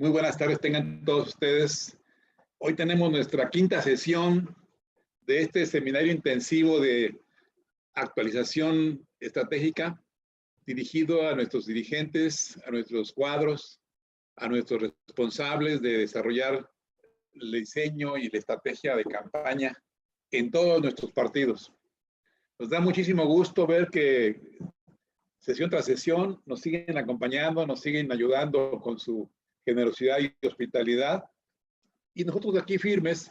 Muy buenas tardes tengan todos ustedes. Hoy tenemos nuestra quinta sesión de este seminario intensivo de actualización estratégica dirigido a nuestros dirigentes, a nuestros cuadros, a nuestros responsables de desarrollar el diseño y la estrategia de campaña en todos nuestros partidos. Nos da muchísimo gusto ver que sesión tras sesión nos siguen acompañando, nos siguen ayudando con su generosidad y hospitalidad. Y nosotros aquí firmes,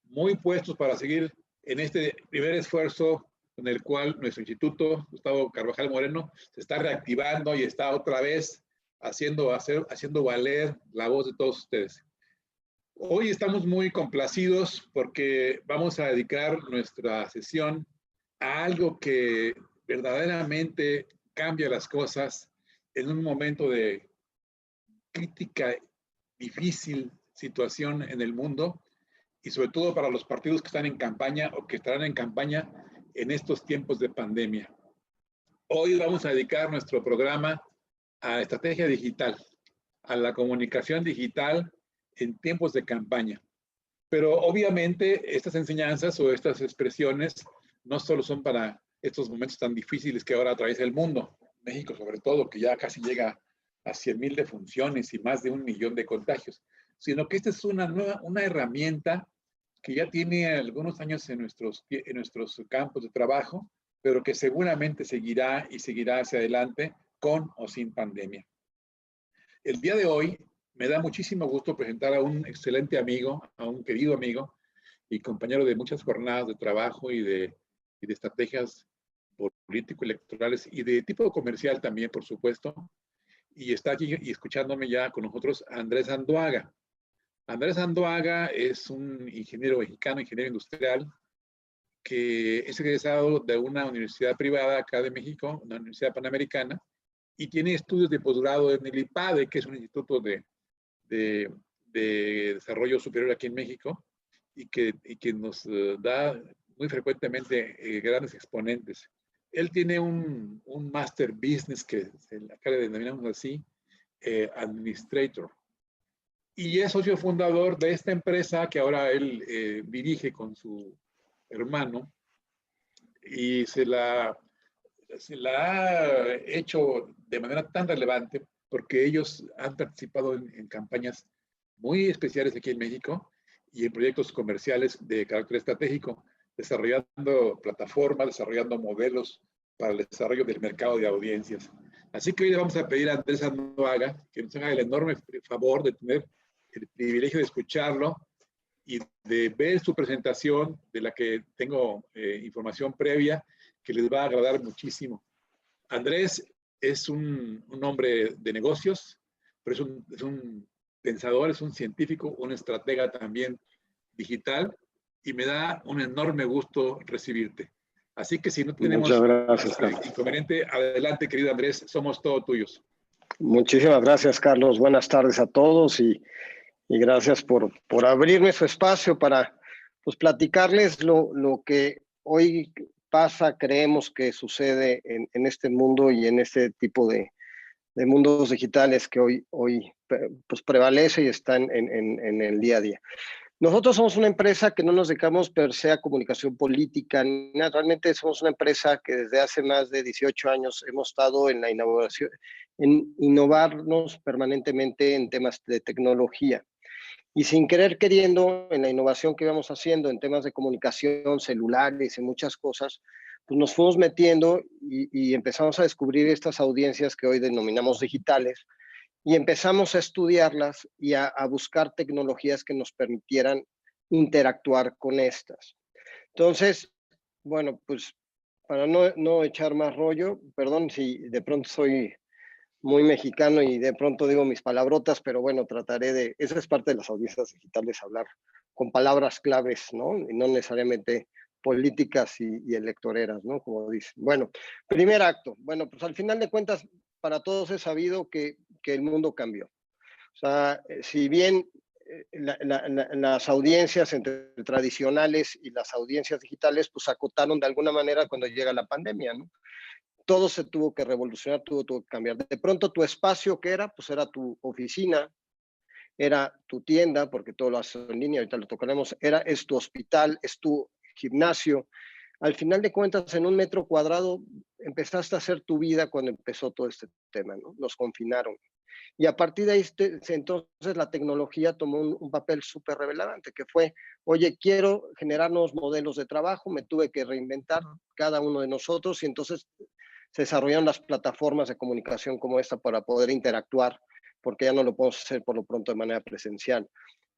muy puestos para seguir en este primer esfuerzo en el cual nuestro instituto, Gustavo Carvajal Moreno, se está reactivando y está otra vez haciendo valer la voz de todos ustedes. Hoy estamos muy complacidos porque vamos a dedicar nuestra sesión a algo que verdaderamente cambia las cosas en un momento de crítica, difícil situación en el mundo y sobre todo para los partidos que están en campaña o que estarán en campaña en estos tiempos de pandemia. Hoy vamos a dedicar nuestro programa a la estrategia digital, a la comunicación digital en tiempos de campaña. Pero obviamente estas enseñanzas o estas expresiones no solo son para estos momentos tan difíciles que ahora atraviesa el mundo, México sobre todo, que ya casi llega a 100,000 defunciones y más de 1 millón de contagios, sino que esta es una herramienta que ya tiene algunos años en nuestros campos de trabajo, pero que seguramente seguirá y seguirá hacia adelante con o sin pandemia. El día de hoy me da muchísimo gusto presentar a un excelente amigo, a un querido amigo y compañero de muchas jornadas de trabajo y de estrategias político-electorales y de tipo comercial también, por supuesto. Y está aquí y escuchándome ya con nosotros Andrés Andoaga. Andrés Andoaga es un ingeniero mexicano, ingeniero industrial, que es egresado de una universidad privada acá de México, una universidad panamericana, y tiene estudios de posgrado en el IPADE, que es un instituto de desarrollo superior aquí en México, y que nos da muy frecuentemente grandes exponentes. Él tiene un Master Business, que acá le denominamos así, Administrator. Y es socio fundador de esta empresa que ahora él dirige con su hermano. Y se la ha hecho de manera tan relevante porque ellos han participado en campañas muy especiales aquí en México y en proyectos comerciales de carácter estratégico, desarrollando plataformas, desarrollando modelos para el desarrollo del mercado de audiencias. Así que hoy le vamos a pedir a Andrés Andoaga que nos haga el enorme favor de tener el privilegio de escucharlo y de ver su presentación, de la que tengo información previa, que les va a agradar muchísimo. Andrés es un hombre de negocios, pero es un pensador, es un científico, un estratega también digital, y me da un enorme gusto recibirte. Así que si no tenemos inconveniente, adelante, querido Andrés, somos todos tuyos. Muchísimas gracias, Carlos. Buenas tardes a todos y gracias por abrirme su espacio para pues, platicarles lo que hoy pasa, creemos que sucede en este mundo y en este tipo de mundos digitales que hoy pues, prevalece y está en el día a día. Nosotros somos una empresa que no nos dedicamos per se a comunicación política, realmente somos una empresa que desde hace más de 18 años hemos estado en la innovación, en innovarnos permanentemente en temas de tecnología. Y sin querer queriendo, en la innovación que íbamos haciendo en temas de comunicación, celulares y muchas cosas, pues nos fuimos metiendo y empezamos a descubrir estas audiencias que hoy denominamos digitales, y empezamos a estudiarlas y a buscar tecnologías que nos permitieran interactuar con estas. Entonces, bueno, pues para no echar más rollo, perdón si de pronto soy muy mexicano y de pronto digo mis palabrotas, pero bueno, trataré de, esa es parte de las audiencias digitales, hablar con palabras claves, ¿no? Y no necesariamente políticas y electoreras, ¿no? Como dicen. Bueno, primer acto. Bueno, pues al final de cuentas, para todos es sabido que el mundo cambió. O sea, si bien las audiencias entre tradicionales y las audiencias digitales, pues acotaron de alguna manera cuando llega la pandemia, ¿no? Todo se tuvo que revolucionar, tuvo que cambiar. De pronto tu espacio, ¿qué era? Pues era tu oficina, era tu tienda, porque todo lo haces en línea, ahorita lo tocaremos, es tu hospital, es tu gimnasio. Al final de cuentas, en 1 metro cuadrado empezaste a hacer tu vida cuando empezó todo este tema, ¿no? Nos confinaron. Y a partir de ahí, entonces la tecnología tomó un papel súper relevante, que fue, oye, quiero generar nuevos modelos de trabajo, me tuve que reinventar cada uno de nosotros y entonces se desarrollaron las plataformas de comunicación como esta para poder interactuar, porque ya no lo podemos hacer por lo pronto de manera presencial.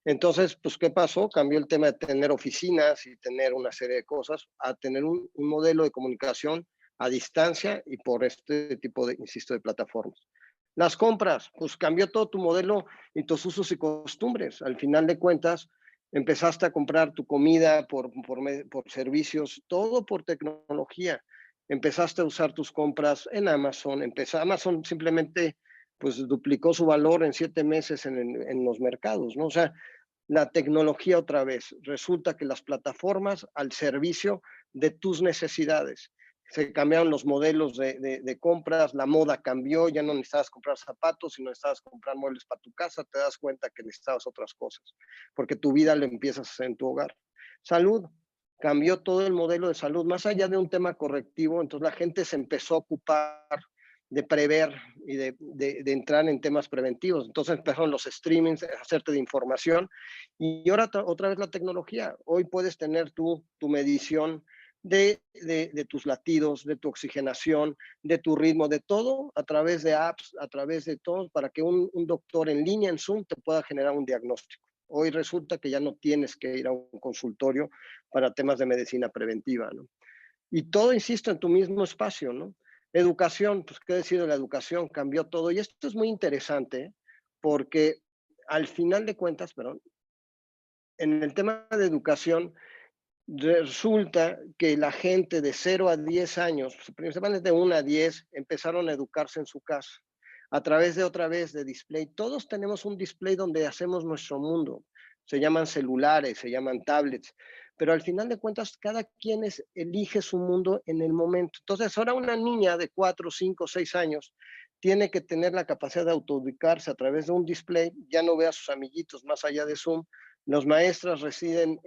Entonces, pues, ¿qué pasó? Cambió el tema de tener oficinas y tener una serie de cosas a tener un modelo de comunicación a distancia y por este tipo de, insisto, de plataformas. Las compras, pues cambió todo tu modelo y tus usos y costumbres. Al final de cuentas, empezaste a comprar tu comida por servicios, todo por tecnología. Empezaste a usar tus compras en Amazon. Amazon simplemente pues duplicó su valor en 7 meses en los mercados, ¿no? O sea, la tecnología otra vez. Resulta que las plataformas al servicio de tus necesidades. Se cambiaron los modelos de compras, la moda cambió, ya no necesitabas comprar zapatos, sino necesitabas comprar muebles para tu casa, te das cuenta que necesitabas otras cosas, porque tu vida la empiezas a hacer en tu hogar. Salud, cambió todo el modelo de salud, más allá de un tema correctivo, entonces la gente se empezó a ocupar de prever y de entrar en temas preventivos. Entonces empezaron los streamings, hacerte de información y ahora otra vez la tecnología. Hoy puedes tener tu medición de tus latidos, de tu oxigenación, de tu ritmo, de todo a través de apps, a través de todo, para que un doctor en línea, en Zoom, te pueda generar un diagnóstico. Hoy resulta que ya no tienes que ir a un consultorio para temas de medicina preventiva, ¿no? Y todo, insisto, en tu mismo espacio, ¿no? Educación, pues qué decir de la educación, cambió todo. Y esto es muy interesante porque al final de cuentas, perdón, en el tema de educación, resulta que la gente de 0 a 10 años, principalmente de 1 a 10, empezaron a educarse en su casa a través de otra vez de display. Todos tenemos un display donde hacemos nuestro mundo. Se llaman celulares, se llaman tablets, pero al final de cuentas cada quien elige su mundo en el momento. Entonces ahora una niña de 4, 5, 6 años tiene que tener la capacidad de autoubicarse a través de un display, ya no ve a sus amiguitos más allá de Zoom. Los maestros deciden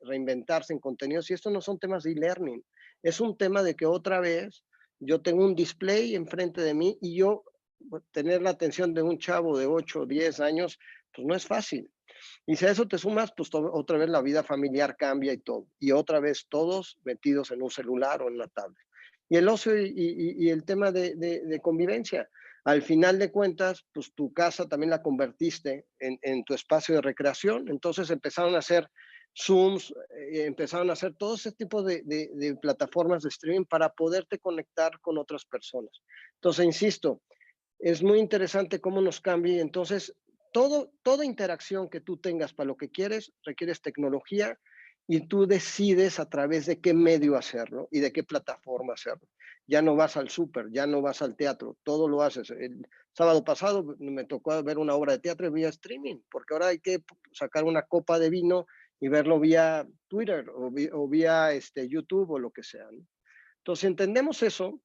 reinventarse en contenidos y esto no son temas de e-learning, es un tema de que otra vez yo tengo un display enfrente de mí y yo tener la atención de un chavo de 8 o 10 años, pues no es fácil. Y si a eso te sumas, pues otra vez la vida familiar cambia y todo. Y otra vez todos metidos en un celular o en una tablet. Y el ocio y el tema de convivencia. Al final de cuentas, pues tu casa también la convertiste en tu espacio de recreación. Entonces empezaron a hacer Zooms, empezaron a hacer todo ese tipo de plataformas de streaming para poderte conectar con otras personas. Entonces, insisto, es muy interesante cómo nos cambia. Entonces, toda interacción que tú tengas para lo que quieres, requieres tecnología y tú decides a través de qué medio hacerlo y de qué plataforma hacerlo. Ya no vas al súper, ya no vas al teatro, todo lo haces. El sábado pasado me tocó ver una obra de teatro vía streaming, porque ahora hay que sacar una copa de vino y verlo vía Twitter o vía YouTube o lo que sea, ¿no? Entonces, entendemos eso,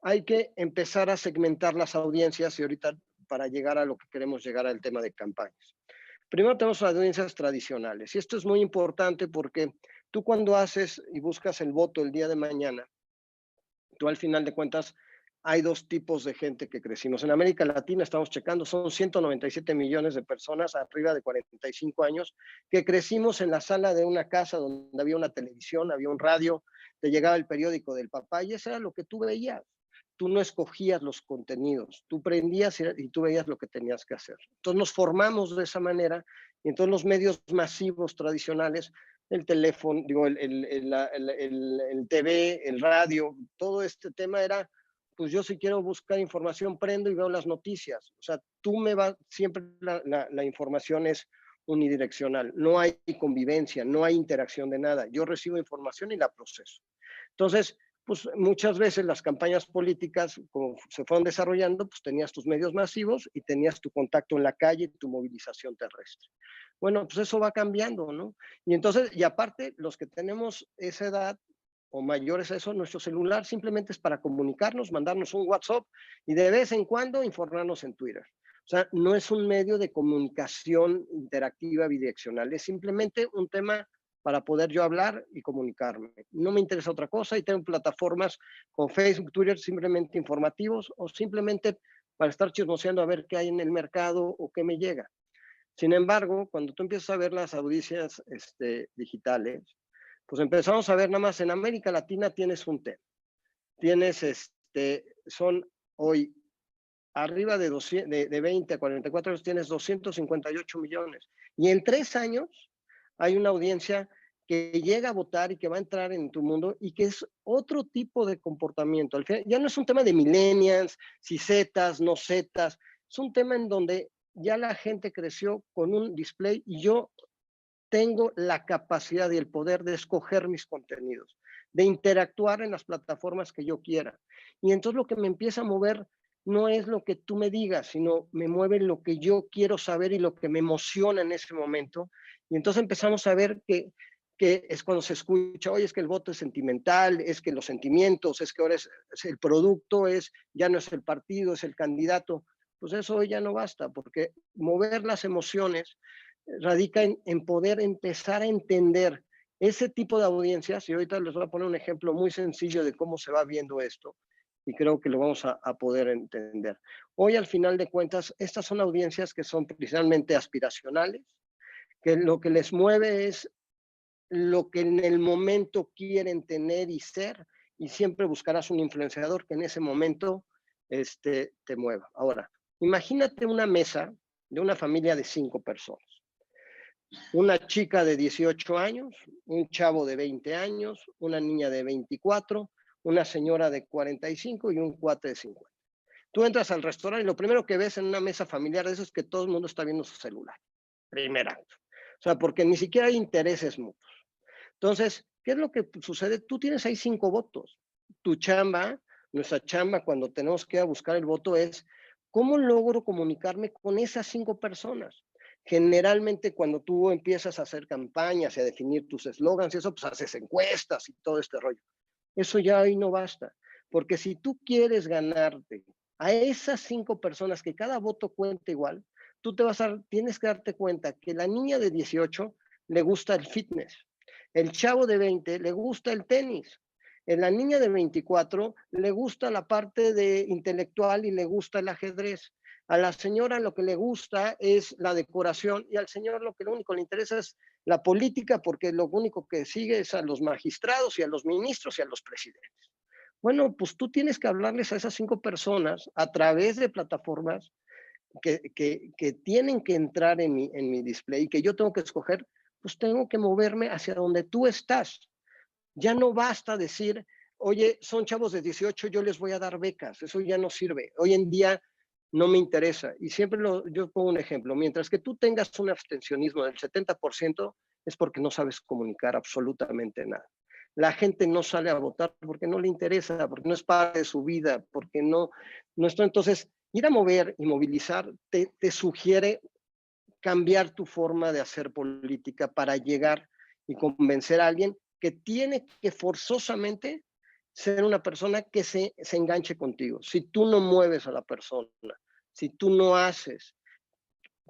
hay que empezar a segmentar las audiencias y ahorita para llegar a lo que queremos llegar al tema de campañas. Primero tenemos las audiencias tradicionales y esto es muy importante porque tú cuando haces y buscas el voto el día de mañana, tú al final de cuentas hay dos tipos de gente que crecimos. En América Latina estamos checando, son 197 millones de personas arriba de 45 años que crecimos en la sala de una casa donde había una televisión, había un radio, te llegaba el periódico del papá y eso era lo que tú veías. Tú no escogías los contenidos, tú prendías y tú veías lo que tenías que hacer. Entonces nos formamos de esa manera y entonces los medios masivos tradicionales, el teléfono, digo, el TV, el radio, todo este tema era, pues yo si quiero buscar información prendo y veo las noticias. O sea, tú me vas, siempre la información es unidireccional, no hay convivencia, no hay interacción de nada. Yo recibo información y la proceso. Entonces, pues muchas veces las campañas políticas, como se fueron desarrollando, pues tenías tus medios masivos y tenías tu contacto en la calle, tu movilización terrestre. Bueno, pues eso va cambiando, ¿no? Y entonces, y aparte, los que tenemos esa edad o mayores a eso, nuestro celular simplemente es para comunicarnos, mandarnos un WhatsApp y de vez en cuando informarnos en Twitter. O sea, no es un medio de comunicación interactiva bidireccional, es simplemente un tema para poder yo hablar y comunicarme. No me interesa otra cosa y tengo plataformas con Facebook, Twitter, simplemente informativos o simplemente para estar chismoseando a ver qué hay en el mercado o qué me llega. Sin embargo, cuando tú empiezas a ver las audiencias digitales, pues empezamos a ver nada más en América Latina tienes un tema. Tienes, son hoy arriba de, 200, de 20 a 44 años, tienes 258 millones. Y en 3 años hay una audiencia que llega a votar y que va a entrar en tu mundo y que es otro tipo de comportamiento. Al final, ya no es un tema de millennials, si zetas, no zetas, es un tema en donde ya la gente creció con un display y yo tengo la capacidad y el poder de escoger mis contenidos, de interactuar en las plataformas que yo quiera. Y entonces lo que me empieza a mover no es lo que tú me digas, sino me mueve lo que yo quiero saber y lo que me emociona en ese momento. Y entonces empezamos a ver que es cuando se escucha, oye, es que el voto es sentimental, es que los sentimientos, es que ahora es el producto, ya no es el partido, es el candidato. Pues eso hoy ya no basta, porque mover las emociones radica en poder empezar a entender ese tipo de audiencias, y ahorita les voy a poner un ejemplo muy sencillo de cómo se va viendo esto, y creo que lo vamos a poder entender. Hoy, al final de cuentas, estas son audiencias que son principalmente aspiracionales, que lo que les mueve es lo que en el momento quieren tener y ser, y siempre buscarás un influenciador que en ese momento te mueva. Ahora, imagínate una mesa de una familia de 5 personas. Una chica de 18 años, un chavo de 20 años, una niña de 24, una señora de 45 y un cuate de 50. Tú entras al restaurante y lo primero que ves en una mesa familiar de eso es que todo el mundo está viendo su celular. Primer acto. O sea, porque ni siquiera hay intereses mutuos. Entonces, ¿qué es lo que sucede? Tú tienes ahí 5 votos. Tu chamba, nuestra chamba cuando tenemos que ir a buscar el voto es, ¿cómo logro comunicarme con esas 5 personas? Generalmente cuando tú empiezas a hacer campañas y a definir tus eslogans y eso, pues haces encuestas y todo este rollo. Eso ya hoy no basta, porque si tú quieres ganarte a esas 5 personas que cada voto cuenta igual, tú tienes que darte cuenta que la niña de 18 le gusta el fitness, el chavo de 20 le gusta el tenis, a la niña de 24 le gusta la parte de intelectual y le gusta el ajedrez. A la señora lo que le gusta es la decoración y al señor lo único que le interesa es la política porque lo único que sigue es a los magistrados y a los ministros y a los presidentes. Bueno, pues tú tienes que hablarles a esas 5 personas a través de plataformas que tienen que entrar en mi display y que yo tengo que escoger, pues tengo que moverme hacia donde tú estás. Ya no basta decir, oye, son chavos de 18, yo les voy a dar becas. Eso ya no sirve. Hoy en día no me interesa. Y siempre yo pongo un ejemplo. Mientras que tú tengas un abstencionismo del 70%, es porque no sabes comunicar absolutamente nada. La gente no sale a votar porque no le interesa, porque no es parte de su vida, porque no está. Entonces, ir a mover y movilizar te sugiere cambiar tu forma de hacer política para llegar y convencer a alguien que tiene que forzosamente ser una persona que se enganche contigo. Si tú no mueves a la persona, si tú no haces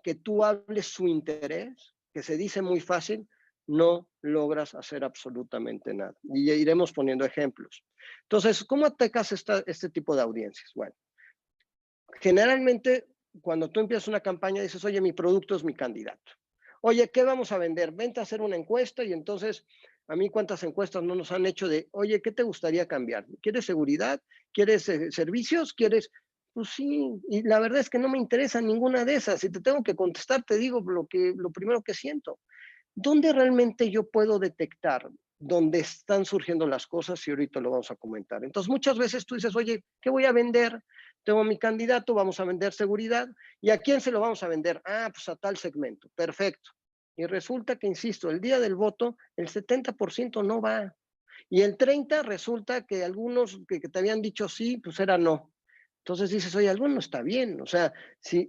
que tú hables su interés, que se dice muy fácil, no logras hacer absolutamente nada. Y iremos poniendo ejemplos. Entonces, ¿cómo atacas este tipo de audiencias? Bueno, generalmente cuando tú empiezas una campaña dices, oye, mi producto es mi candidato. Oye, ¿qué vamos a vender? Vente a hacer una encuesta y entonces a mí cuántas encuestas no nos han hecho de, oye, ¿qué te gustaría cambiar? ¿Quieres seguridad? ¿Quieres servicios? ¿Quieres? Pues sí, y la verdad es que no me interesa ninguna de esas. Si te tengo que contestar, te digo lo primero que siento. ¿Dónde realmente yo puedo detectar dónde están surgiendo las cosas? Y ahorita lo vamos a comentar. Entonces, muchas veces tú dices, oye, ¿qué voy a vender? Tengo mi candidato, vamos a vender seguridad. ¿Y a quién se lo vamos a vender? Ah, pues a tal segmento. Perfecto. Y resulta que, insisto, el día del voto, el 70% no va. Y el 30% resulta que algunos que te habían dicho sí, pues era no. Entonces dices, oye, algo no está bien. O sea,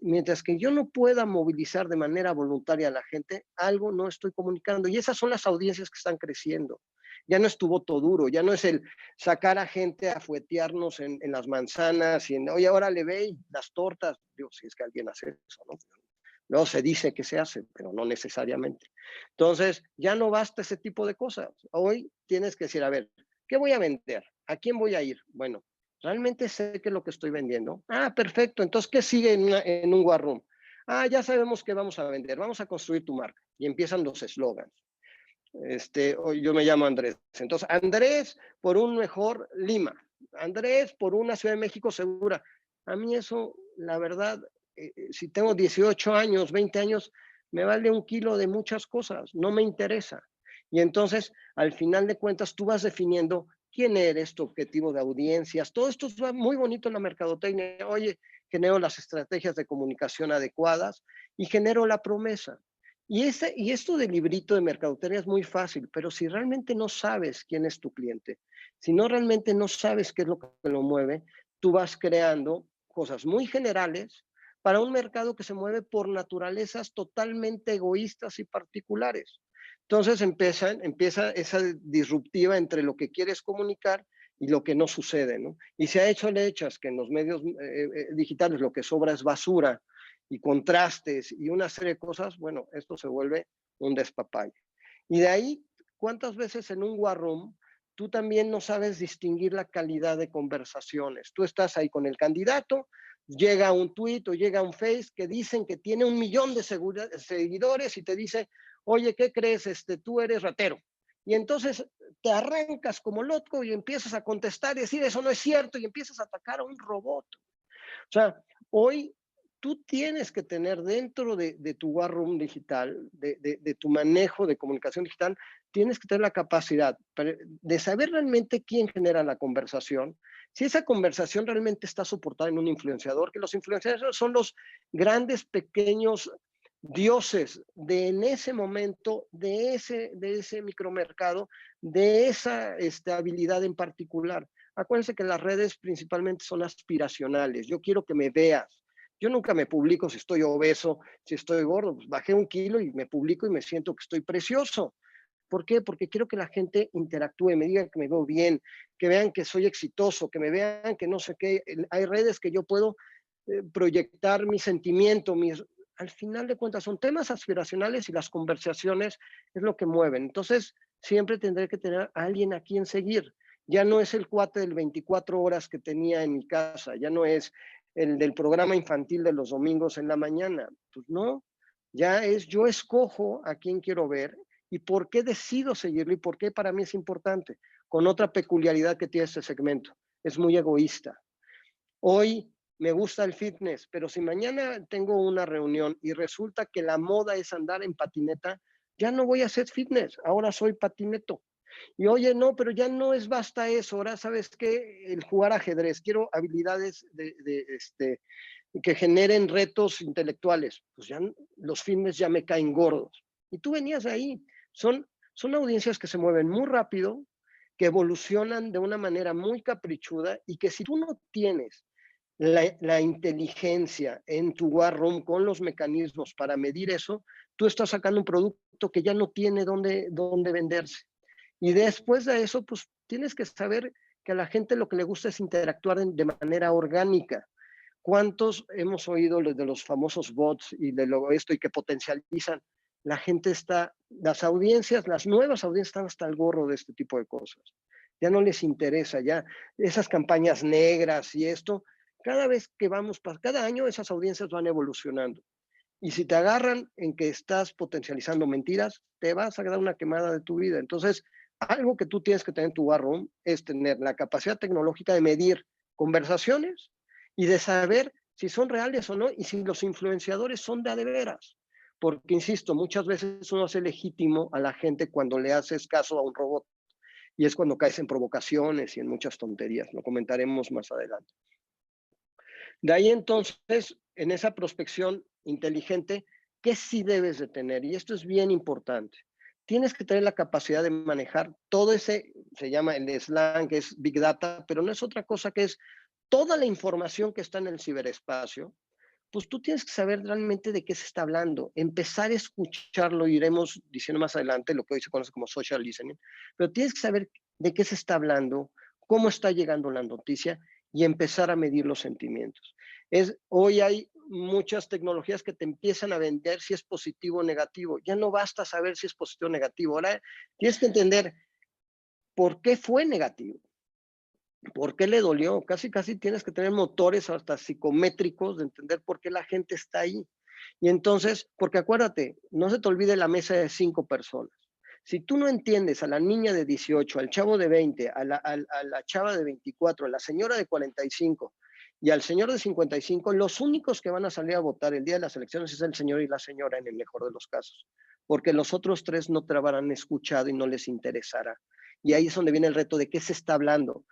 mientras que yo no pueda movilizar de manera voluntaria a la gente, algo no estoy comunicando. Y esas son las audiencias que están creciendo. Ya no es tu voto duro, ya no es el sacar a gente a fuetearnos en las manzanas y oye, ahora le ve las tortas. Digo, si es que alguien hace eso, ¿no? No se dice que se hace, pero no necesariamente. Entonces, ya no basta ese tipo de cosas. Hoy tienes que decir, a ver, ¿qué voy a vender? ¿A quién voy a ir? Bueno, ¿realmente sé qué es lo que estoy vendiendo? Ah, perfecto. Entonces, ¿qué sigue en un war room? Ah, ya sabemos qué vamos a vender. Vamos a construir tu marca. Y empiezan los eslogans. Yo me llamo Andrés. Entonces, Andrés por un mejor Lima. Andrés por una Ciudad de México segura. A mí eso, la verdad, si tengo 18 años, 20 años, me vale un kilo de muchas cosas, no me interesa. Y entonces, al final de cuentas, tú vas definiendo quién eres, tu objetivo de audiencias. Todo esto va muy bonito en la mercadotecnia. Oye, genero las estrategias de comunicación adecuadas y genero la promesa. Y esto del librito de mercadotecnia es muy fácil, pero si realmente no sabes quién es tu cliente, si no realmente no sabes qué es lo que lo mueve, tú vas creando cosas muy generales para un mercado que se mueve por naturalezas totalmente egoístas y particulares. Entonces empieza esa disruptiva entre lo que quieres comunicar y lo que no sucede, ¿no? Y se ha hecho lechas que en los medios digitales lo que sobra es basura y contrastes y una serie de cosas, bueno, esto se vuelve un despapalle. Y de ahí, ¿cuántas veces en un war room tú también no sabes distinguir la calidad de conversaciones? Tú estás ahí con el candidato, llega un tuit o llega un face que dicen que tiene 1 millón de seguidores y te dice, oye, ¿qué crees? Tú eres ratero. Y entonces te arrancas como loco y empiezas a contestar y decir, eso no es cierto, y empiezas a atacar a un robot. O sea, hoy tú tienes que tener dentro de tu war room digital, de tu manejo de comunicación digital, tienes que tener la capacidad de saber realmente quién genera la conversación, si esa conversación realmente está soportada en un influenciador, que los influenciadores son los grandes, pequeños dioses de en ese momento, de ese micromercado, de esa habilidad en particular. Acuérdense que las redes principalmente son aspiracionales. Yo quiero que me veas. Yo nunca me publico si estoy obeso, si estoy gordo. Pues bajé 1 kilo y me publico y me siento que estoy precioso. ¿Por qué? Porque quiero que la gente interactúe, me diga que me veo bien, que vean que soy exitoso, que me vean que no sé qué. Hay redes que yo puedo proyectar mi sentimiento, al final de cuentas son temas aspiracionales y las conversaciones es lo que mueven. Entonces, siempre tendré que tener a alguien a quien seguir. Ya no es el cuate del 24 horas que tenía en mi casa, ya no es el del programa infantil de los domingos en la mañana. Pues no, ya es yo escojo a quién quiero ver y por qué decido seguirlo y por qué para mí es importante. Con otra peculiaridad que tiene este segmento, es muy egoísta. Hoy me gusta el fitness, pero si mañana tengo una reunión y resulta que la moda es andar en patineta, ya no voy a hacer fitness, ahora soy patineto. Y oye, no, pero ya no es basta eso, ahora sabes que el jugar ajedrez, quiero habilidades que generen retos intelectuales, pues ya los fitness ya me caen gordos. Y tú venías ahí, son audiencias que se mueven muy rápido, que evolucionan de una manera muy caprichuda y que si tú no tienes la inteligencia en tu war room con los mecanismos para medir eso, tú estás sacando un producto que ya no tiene dónde venderse. Y después de eso, pues tienes que saber que a la gente lo que le gusta es interactuar de manera orgánica. ¿Cuántos hemos oído de los famosos bots y de esto y que potencializan? La gente está, las audiencias, las nuevas audiencias están hasta el gorro de este tipo de cosas. Ya no les interesa, ya esas campañas negras y esto, cada vez que vamos, cada año esas audiencias van evolucionando. Y si te agarran en que estás potencializando mentiras, te vas a dar una quemada de tu vida. Entonces, algo que tú tienes que tener en tu war room es tener la capacidad tecnológica de medir conversaciones y de saber si son reales o no y si los influenciadores son de a de veras. Porque, insisto, muchas veces uno hace legítimo a la gente cuando le haces caso a un robot. Y es cuando caes en provocaciones y en muchas tonterías. Lo comentaremos más adelante. De ahí entonces, en esa prospección inteligente, ¿qué sí debes de tener? Y esto es bien importante. Tienes que tener la capacidad de manejar todo ese, se llama el slang, que es Big Data, pero no es otra cosa que es toda la información que está en el ciberespacio, pues tú tienes que saber realmente de qué se está hablando, empezar a escucharlo, iremos diciendo más adelante lo que hoy se conoce como social listening, pero tienes que saber de qué se está hablando, cómo está llegando la noticia y empezar a medir los sentimientos. Hoy hay muchas tecnologías que te empiezan a vender si es positivo o negativo. Ya no basta saber si es positivo o negativo. Ahora tienes que entender por qué fue negativo. ¿Por qué le dolió? Casi tienes que tener motores hasta psicométricos de entender por qué la gente está ahí. Y entonces, porque acuérdate, no se te olvide la mesa de 5 personas. Si tú no entiendes a la niña de 18, al chavo de 20, a la chava de 24, a la señora de 45 y al señor de 55, los únicos que van a salir a votar el día de las elecciones es el señor y la señora en el mejor de los casos, porque los otros 3 no te habrán escuchado y no les interesará. Y ahí es donde viene el reto de qué se está hablando.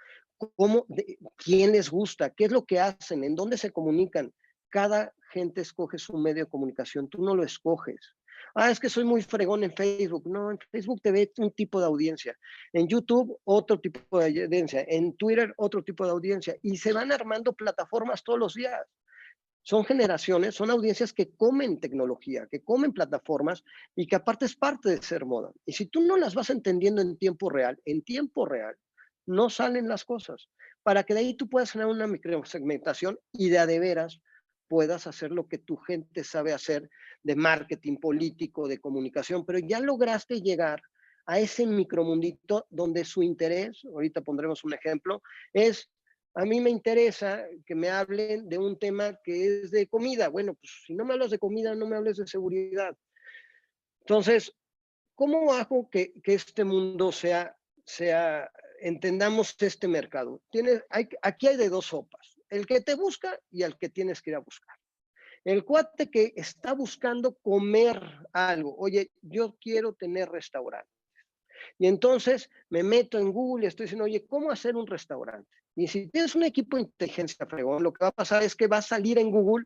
¿Quién les gusta? ¿Qué es lo que hacen? ¿En dónde se comunican? Cada gente escoge su medio de comunicación, tú no lo escoges. Es que soy muy fregón en Facebook. No, en Facebook te ve un tipo de audiencia. En YouTube, otro tipo de audiencia. En Twitter, otro tipo de audiencia. Y se van armando plataformas todos los días. Son generaciones, son audiencias que comen tecnología, que comen plataformas y que aparte es parte de ser moda. Y si tú no las vas entendiendo en tiempo real, no salen las cosas. Para que de ahí tú puedas generar una microsegmentación y de a de veras puedas hacer lo que tu gente sabe hacer de marketing político, de comunicación, pero ya lograste llegar a ese micromundito donde su interés, ahorita pondremos un ejemplo, es a mí me interesa que me hablen de un tema que es de comida. Bueno, pues si no me hablas de comida, no me hables de seguridad. Entonces, ¿cómo hago que este mundo entendamos este mercado? Aquí hay de 2 sopas, el que te busca y el que tienes que ir a buscar. El cuate que está buscando comer algo, oye, yo quiero tener restaurante. Y entonces me meto en Google y estoy diciendo, oye, ¿cómo hacer un restaurante? Y si tienes un equipo de inteligencia fregón, lo que va a pasar es que va a salir en Google,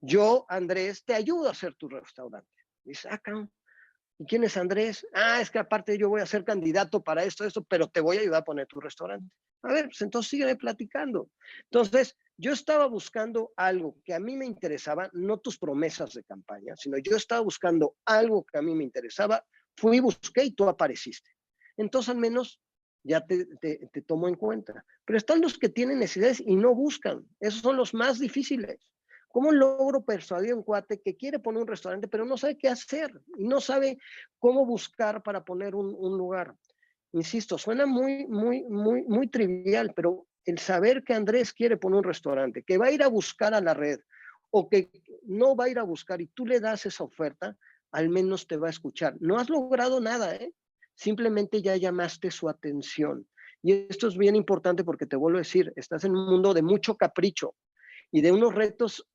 yo, Andrés, te ayudo a hacer tu restaurante. Y sacan. ¿Y quién es Andrés? Es que aparte yo voy a ser candidato para esto, pero te voy a ayudar a poner tu restaurante. A ver, pues entonces sígueme platicando. Entonces, yo estaba buscando algo que a mí me interesaba, no tus promesas de campaña, sino yo estaba buscando algo que a mí me interesaba, fui y busqué y tú apareciste. Entonces, al menos ya te tomo en cuenta. Pero están los que tienen necesidades y no buscan. Esos son los más difíciles. ¿Cómo logro persuadir a un cuate que quiere poner un restaurante, pero no sabe qué hacer y no sabe cómo buscar para poner un lugar? Insisto, suena muy trivial, pero el saber que Andrés quiere poner un restaurante, que va a ir a buscar a la red o que no va a ir a buscar y tú le das esa oferta, al menos te va a escuchar. No has logrado nada, ¿eh? Simplemente ya llamaste su atención. Y esto es bien importante porque te vuelvo a decir, estás en un mundo de mucho capricho y de unos retos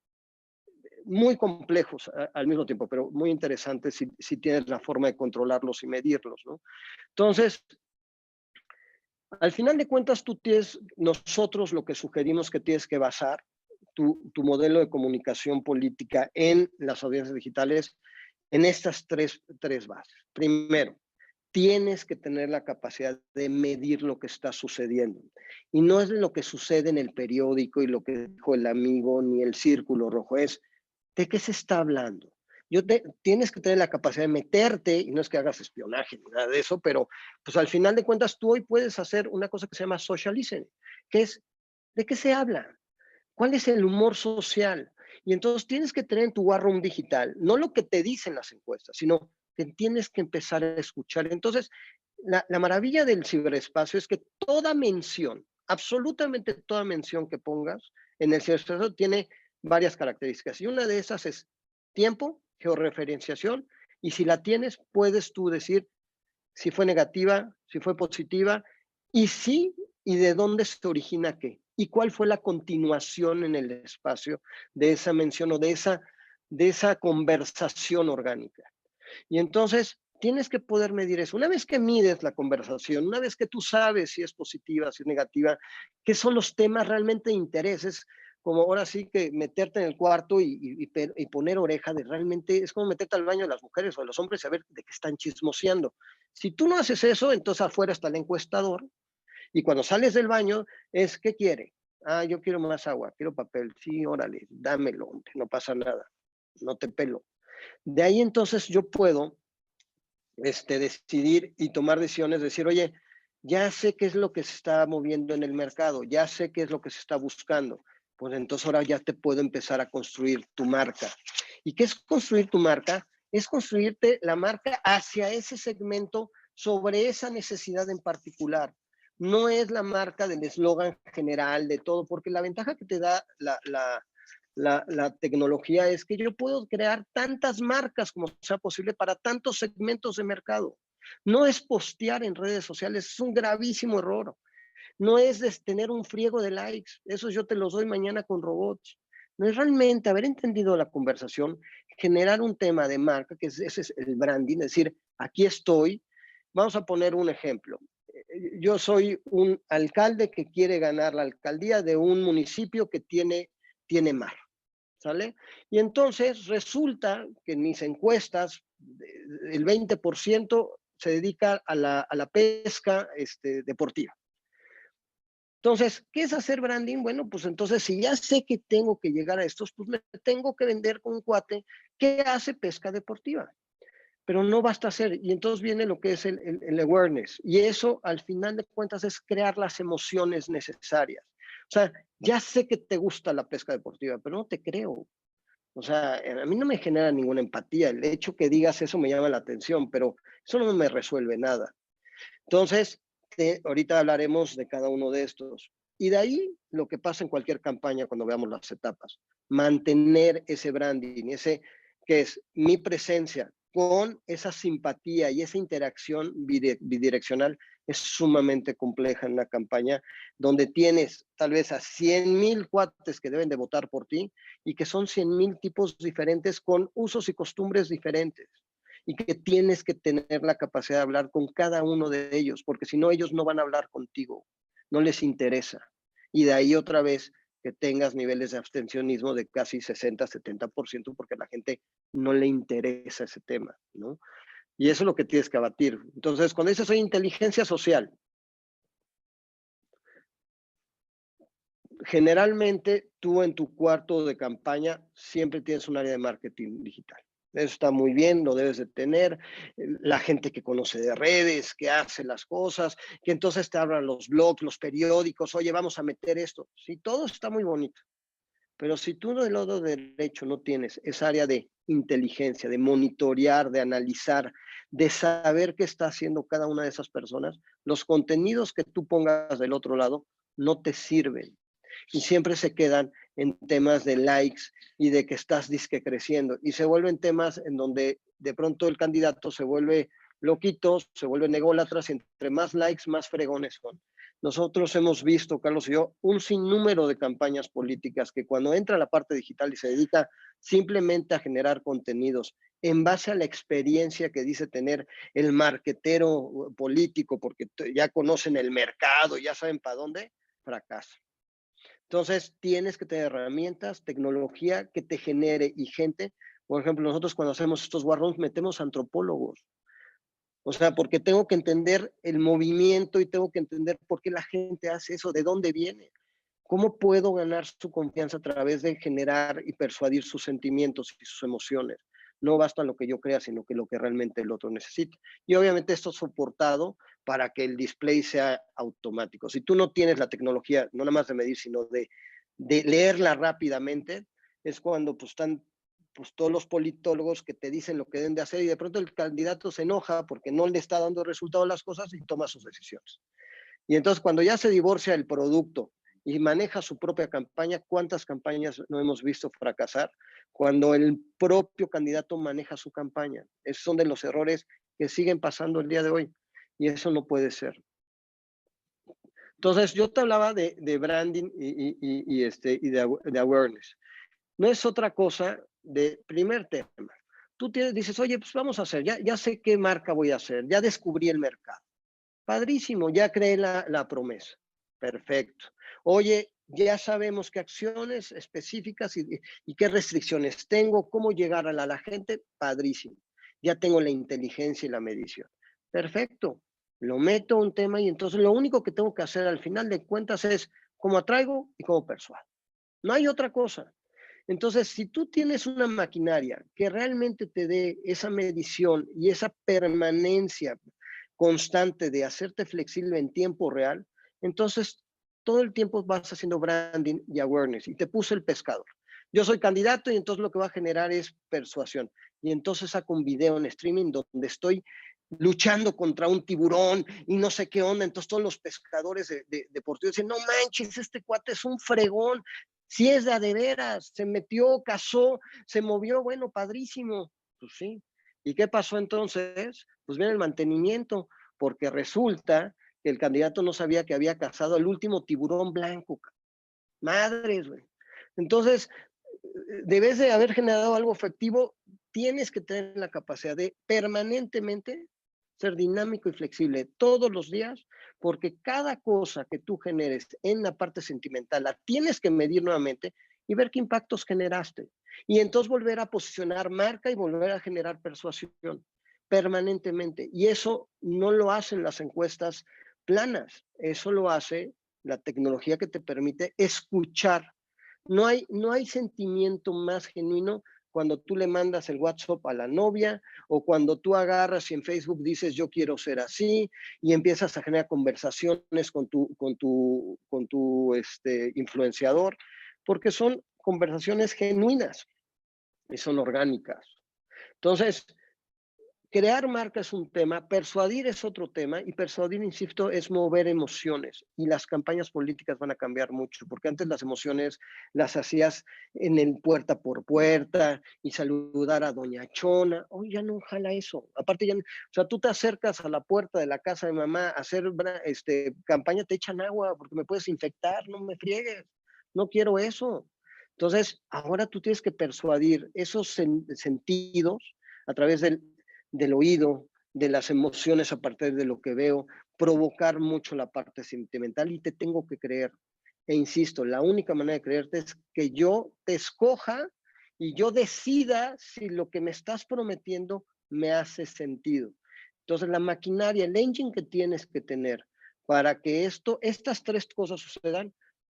muy complejos al mismo tiempo, pero muy interesantes si tienes la forma de controlarlos y medirlos, ¿no? Entonces, al final de cuentas, nosotros lo que sugerimos que tienes que basar tu modelo de comunicación política en las audiencias digitales en estas tres bases. Primero, tienes que tener la capacidad de medir lo que está sucediendo. Y no es lo que sucede en el periódico y lo que dijo el amigo ni el círculo rojo, es ¿de qué se está hablando? Tienes que tener la capacidad de meterte, y no es que hagas espionaje ni nada de eso, pero pues al final de cuentas tú hoy puedes hacer una cosa que se llama social listening, que es ¿de qué se habla? ¿Cuál es el humor social? Y entonces tienes que tener en tu war room digital, no lo que te dicen las encuestas, sino que tienes que empezar a escuchar. Entonces, la maravilla del ciberespacio es que toda mención, absolutamente toda mención que pongas en el ciberespacio tiene varias características. Y una de esas es tiempo, georreferenciación, y si la tienes, puedes tú decir si fue negativa, si fue positiva, y y de dónde se origina qué, y cuál fue la continuación en el espacio de esa mención o de esa conversación orgánica. Y entonces tienes que poder medir eso. Una vez que mides la conversación, una vez que tú sabes si es positiva, si es negativa, qué son los temas realmente de interés, es como ahora sí que meterte en el cuarto y poner oreja de realmente, es como meterte al baño de las mujeres o de los hombres y saber de qué están chismoseando. Si tú no haces eso, entonces afuera está el encuestador y cuando sales del baño es, ¿qué quiere? Ah, yo quiero más agua, quiero papel. Sí, órale, dámelo, hombre, no pasa nada, no te pelo. De ahí entonces yo puedo decidir y tomar decisiones, decir, oye, ya sé qué es lo que se está moviendo en el mercado, ya sé qué es lo que se está buscando, pues entonces ahora ya te puedo empezar a construir tu marca. ¿Y qué es construir tu marca? Es construirte la marca hacia ese segmento sobre esa necesidad en particular. No es la marca del eslogan general de todo, porque la ventaja que te da la tecnología es que yo puedo crear tantas marcas como sea posible para tantos segmentos de mercado. No es postear en redes sociales, es un gravísimo error. No es tener un friego de likes, eso yo te los doy mañana con robots. No es realmente haber entendido la conversación, generar un tema de marca, que ese es el branding, es decir, aquí estoy. Vamos a poner un ejemplo. Yo soy un alcalde que quiere ganar la alcaldía de un municipio que tiene mar. ¿Sale? Y entonces resulta que en mis encuestas el 20% se dedica a la pesca deportiva. Entonces, ¿qué es hacer branding? Bueno, pues entonces si ya sé que tengo que llegar a estos, pues me tengo que vender con un cuate que hace pesca deportiva. Pero no basta hacer, y entonces viene lo que es el awareness, y eso al final de cuentas es crear las emociones necesarias. O sea, ya sé que te gusta la pesca deportiva, pero no te creo. O sea, a mí no me genera ninguna empatía. El hecho que digas eso me llama la atención, pero eso no me resuelve nada. Entonces, ahorita hablaremos de cada uno de estos. Y de ahí lo que pasa en cualquier campaña cuando veamos las etapas. Mantener ese branding, ese que es mi presencia con esa simpatía y esa interacción bidireccional es sumamente compleja en una campaña donde tienes tal vez a 100,000 cuates que deben de votar por ti y que son 100,000 tipos diferentes con usos y costumbres diferentes y que tienes que tener la capacidad de hablar con cada uno de ellos, porque si no, ellos no van a hablar contigo, no les interesa. Y de ahí otra vez que tengas niveles de abstencionismo de casi 60-70%, porque a la gente no le interesa ese tema, ¿no? Y eso es lo que tienes que abatir. Entonces, cuando dices soy inteligencia social, generalmente tú en tu cuarto de campaña siempre tienes un área de marketing digital. Eso está muy bien, lo debes de tener. La gente que conoce de redes, que hace las cosas, que entonces te abran los blogs, los periódicos, oye, vamos a meter esto. Sí, todo está muy bonito. Pero si tú del lado derecho no tienes esa área de inteligencia, de monitorear, de analizar, de saber qué está haciendo cada una de esas personas, los contenidos que tú pongas del otro lado no te sirven y siempre se quedan en temas de likes y de que estás disque creciendo y se vuelven temas en donde de pronto el candidato se vuelve loquito, se vuelve ególatras y entre más likes, más fregones son. Nosotros hemos visto, Carlos y yo, un sinnúmero de campañas políticas que cuando entra la parte digital y se dedica simplemente a generar contenidos en base a la experiencia que dice tener el marquetero político, porque ya conocen el mercado, ya saben para dónde, fracasa. Entonces, tienes que tener herramientas, tecnología que te genere y gente. Por ejemplo, nosotros cuando hacemos estos war rooms metemos antropólogos. O sea, porque tengo que entender el movimiento y tengo que entender por qué la gente hace eso, de dónde viene. ¿Cómo puedo ganar su confianza a través de generar y persuadir sus sentimientos y sus emociones? No basta lo que yo crea, sino que lo que realmente el otro necesita. Y obviamente esto es soportado para que el display sea automático. Si tú no tienes la tecnología, no nada más de medir, sino de leerla rápidamente, es cuando pues, están pues, todos los politólogos que te dicen lo que deben de hacer y de pronto el candidato se enoja porque no le está dando resultado a las cosas y toma sus decisiones. Y entonces cuando ya se divorcia el producto y maneja su propia campaña, ¿cuántas campañas no hemos visto fracasar? Cuando el propio candidato maneja su campaña. Esos son de los errores que siguen pasando el día de hoy y eso no puede ser. Entonces, yo te hablaba de branding y de awareness. No es otra cosa de primer tema. Tú dices, oye, pues vamos a hacer, ya sé qué marca voy a hacer, ya descubrí el mercado. Padrísimo, ya creé la promesa. Perfecto. Oye, ya sabemos qué acciones específicas y qué restricciones tengo, cómo llegar a la gente. Padrísimo. Ya tengo la inteligencia y la medición. Perfecto. Lo meto a un tema y entonces lo único que tengo que hacer al final de cuentas es cómo atraigo y cómo persuado. No hay otra cosa. Entonces, si tú tienes una maquinaria que realmente te dé esa medición y esa permanencia constante de hacerte flexible en tiempo real, entonces todo el tiempo vas haciendo branding y awareness. Y te puse el pescador. Yo soy candidato y entonces lo que va a generar es persuasión. Y entonces saco un video en streaming donde estoy luchando contra un tiburón y no sé qué onda. Entonces todos los pescadores deportivos dicen, no manches, este cuate es un fregón. Si es de veras, se metió, cazó, se movió, bueno, padrísimo. Pues sí. ¿Y qué pasó entonces? Pues viene el mantenimiento, porque resulta que el candidato no sabía que había cazado el último tiburón blanco. Madres, güey. Entonces, debes de haber generado algo efectivo, tienes que tener la capacidad de permanentemente ser dinámico y flexible todos los días, porque cada cosa que tú generes en la parte sentimental la tienes que medir nuevamente y ver qué impactos generaste. Y entonces volver a posicionar marca y volver a generar persuasión permanentemente. Y eso no lo hacen las encuestas planas, eso lo hace la tecnología que te permite escuchar. No hay sentimiento más genuino cuando tú le mandas el WhatsApp a la novia o cuando tú agarras y en Facebook dices yo quiero ser así y empiezas a generar conversaciones con tu influenciador, porque son conversaciones genuinas y son orgánicas. Entonces, crear marca es un tema, persuadir es otro tema, y persuadir, insisto, es mover emociones. Y las campañas políticas van a cambiar mucho, porque antes las emociones las hacías en el puerta por puerta y saludar a Doña Chona. Hoy ya no jala eso. Aparte, ya, o sea, tú te acercas a la puerta de la casa de mamá a hacer campaña, te echan agua porque me puedes infectar, no me friegues. No quiero eso. Entonces, ahora tú tienes que persuadir esos sentidos a través del oído, de las emociones a partir de lo que veo, provocar mucho la parte sentimental y te tengo que creer. E insisto, la única manera de creerte es que yo te escoja y yo decida si lo que me estás prometiendo me hace sentido. Entonces, la maquinaria, el engine que tienes que tener para que estas tres cosas sucedan,